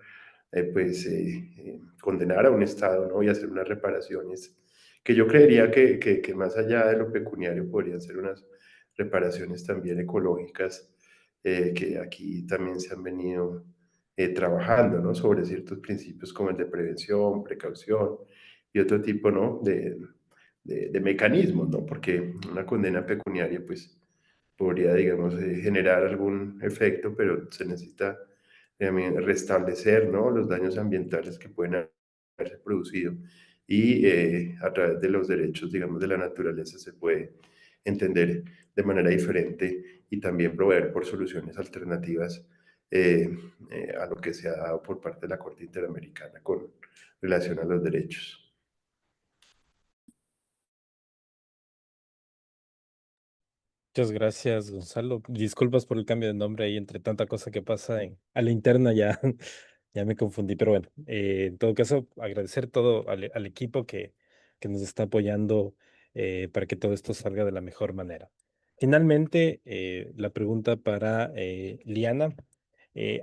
condenar a un Estado, ¿no?, y hacer unas reparaciones que yo creería que más allá de lo pecuniario podrían ser unas reparaciones también ecológicas, que aquí también se han venido trabajando, ¿no?, sobre ciertos principios como el de prevención, precaución y otro tipo, ¿no?, de mecanismos, ¿no?, porque una condena pecuniaria pues podría, digamos, generar algún efecto, pero se necesita restablecer, ¿no?, los daños ambientales que pueden haberse producido y a través de los derechos, digamos, de la naturaleza se puede entender de manera diferente y también proveer por soluciones alternativas a lo que se ha dado por parte de la Corte Interamericana con relación a los derechos. Muchas gracias, Gonzalo. Disculpas por el cambio de nombre ahí, entre tanta cosa que pasa a la interna ya, ya me confundí, pero bueno, en todo caso, agradecer todo al equipo que nos está apoyando para que todo esto salga de la mejor manera. Finalmente, la pregunta para Liana.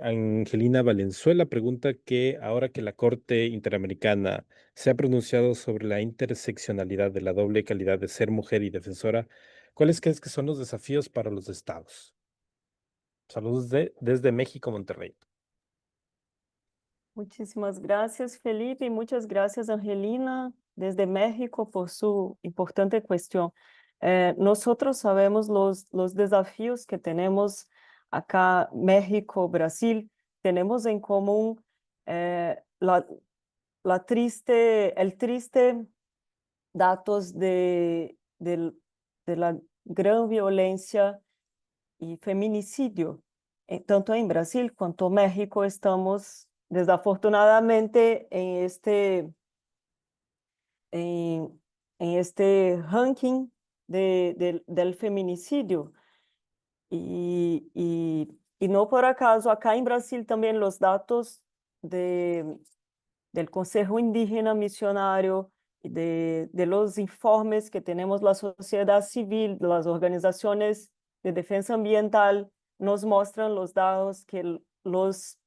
Angelina Valenzuela pregunta que ahora que la Corte Interamericana se ha pronunciado sobre la interseccionalidad de la doble calidad de ser mujer y defensora, ¿cuáles crees que son los desafíos para los estados? Saludos desde México, Monterrey. Muchísimas gracias, Felipe, y muchas gracias, Angelina, desde México, por su importante cuestión. Nosotros sabemos los desafíos que tenemos acá, México, Brasil, tenemos en común el triste datos de la gran violencia y feminicidio. Tanto en Brasil cuanto en México estamos desafortunadamente en este ranking del feminicidio. Y no por acaso, acá en Brasil también los datos del Consejo Indígena Misionario, de los informes que tenemos la sociedad civil, las organizaciones de defensa ambiental, nos muestran los datos que los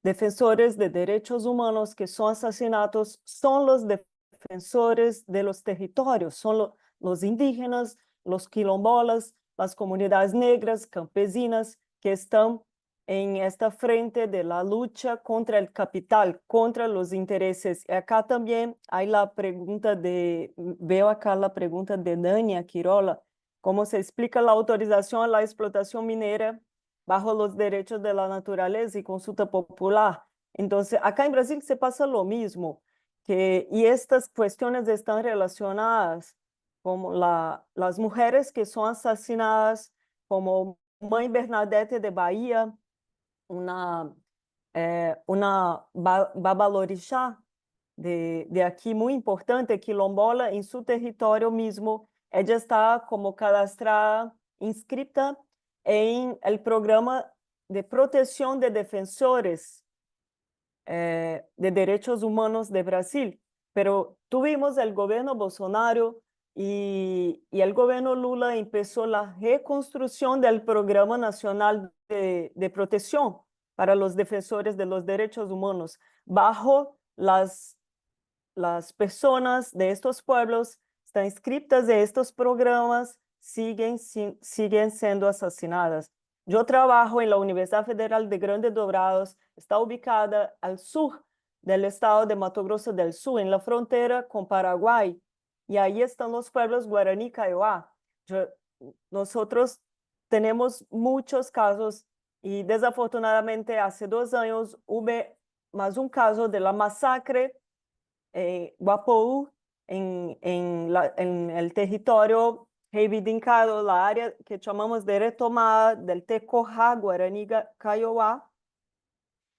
defensores de derechos humanos que son asesinados son los defensores de los territorios, son los indígenas, los quilombolas, las comunidades negras, campesinas, que están en esta frente de la lucha contra el capital, contra los intereses. Acá también hay veo acá la pregunta de Dania Quirola, ¿cómo se explica la autorización a la explotación minera bajo los derechos de la naturaleza y consulta popular? Entonces, acá en Brasil se pasa lo mismo, y estas cuestiones están relacionadas como las mujeres que son asesinadas, como Mãe Bernadette de Bahía, una babalorixá de aquí muy importante, quilombola, en su territorio mismo. Ella está como cadastrada inscrita en el programa de protección de defensores de derechos humanos de Brasil, pero tuvimos el gobierno Bolsonaro y el gobierno Lula empezó la reconstrucción del Programa Nacional de Protección para los defensores de los derechos humanos, bajo las personas de estos pueblos están inscritas en estos programas, siguen siendo asesinadas. Yo trabajo en la Universidad Federal de Grande do Dourados, está ubicada al sur del estado de Mato Grosso del Sur, en la frontera con Paraguay, y ahí están los pueblos Guaraní y Kaiowá. Nosotros tenemos muchos casos y desafortunadamente hace 2 años hubo más un caso de la masacre Guapoú en el territorio reivindicado, la área que llamamos de retomada del Tecojá, Guaraní, Kaiowá,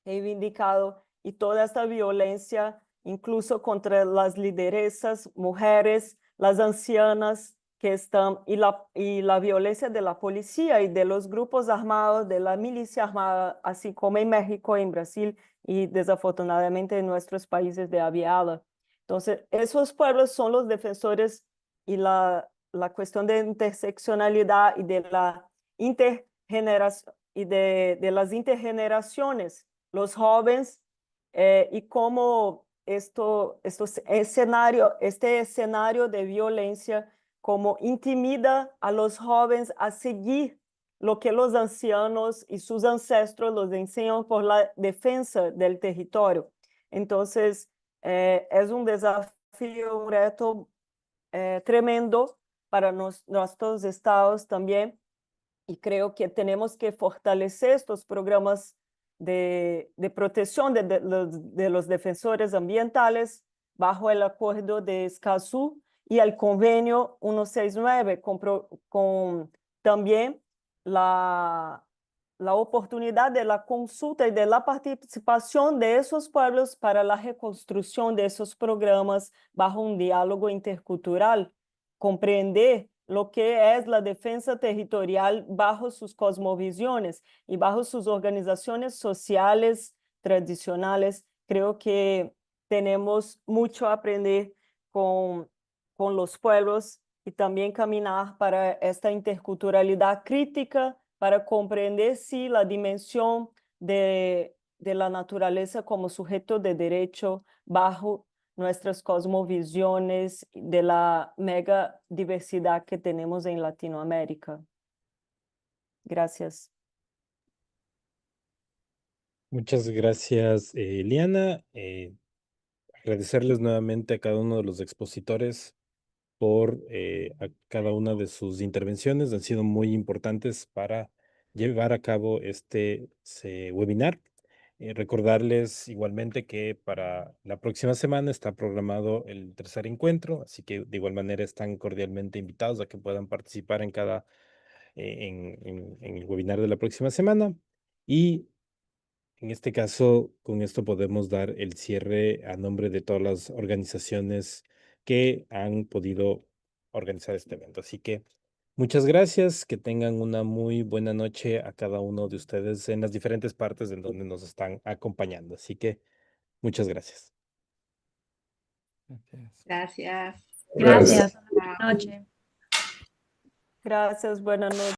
reivindicado, y toda esta violencia, incluso contra las lideresas, mujeres, las ancianas que están, y la violencia de la policía y de los grupos armados, de la milicia armada, así como en México, en Brasil y desafortunadamente en nuestros países de habla hispana. Entonces, esos pueblos son los defensores, y la cuestión de interseccionalidad y de la intergeneración y de las intergeneraciones, los jóvenes, y cómo este escenario de violencia, como intimida a los jóvenes a seguir lo que los ancianos y sus ancestros los enseñan por la defensa del territorio. Entonces, es un desafío, un reto tremendo para nuestros estados también, y creo que tenemos que fortalecer estos programas de protección de los defensores ambientales bajo el acuerdo de Escazú y el convenio 169, con también la oportunidad de la consulta y de la participación de esos pueblos para la reconstrucción de esos programas bajo un diálogo intercultural, comprender lo que es la defensa territorial bajo sus cosmovisiones y bajo sus organizaciones sociales tradicionales. Creo que tenemos mucho a aprender con los pueblos, y también caminar para esta interculturalidad crítica, para comprender si la dimensión de la naturaleza como sujeto de derecho bajo nuestras cosmovisiones de la mega diversidad que tenemos en Latinoamérica. Gracias. Muchas gracias, Liana. Agradecerles nuevamente a cada uno de los expositores por a cada una de sus intervenciones. Han sido muy importantes para llevar a cabo este webinar. Recordarles igualmente que para la próxima semana está programado el tercer encuentro, así que de igual manera están cordialmente invitados a que puedan participar en el webinar de la próxima semana. Y en este caso, con esto podemos dar el cierre a nombre de todas las organizaciones que han podido organizar este evento. Así que muchas gracias, que tengan una muy buena noche a cada uno de ustedes en las diferentes partes en donde nos están acompañando. Así que muchas gracias. Gracias. Gracias. Gracias. Gracias. Buenas noches. Gracias, buenas noches.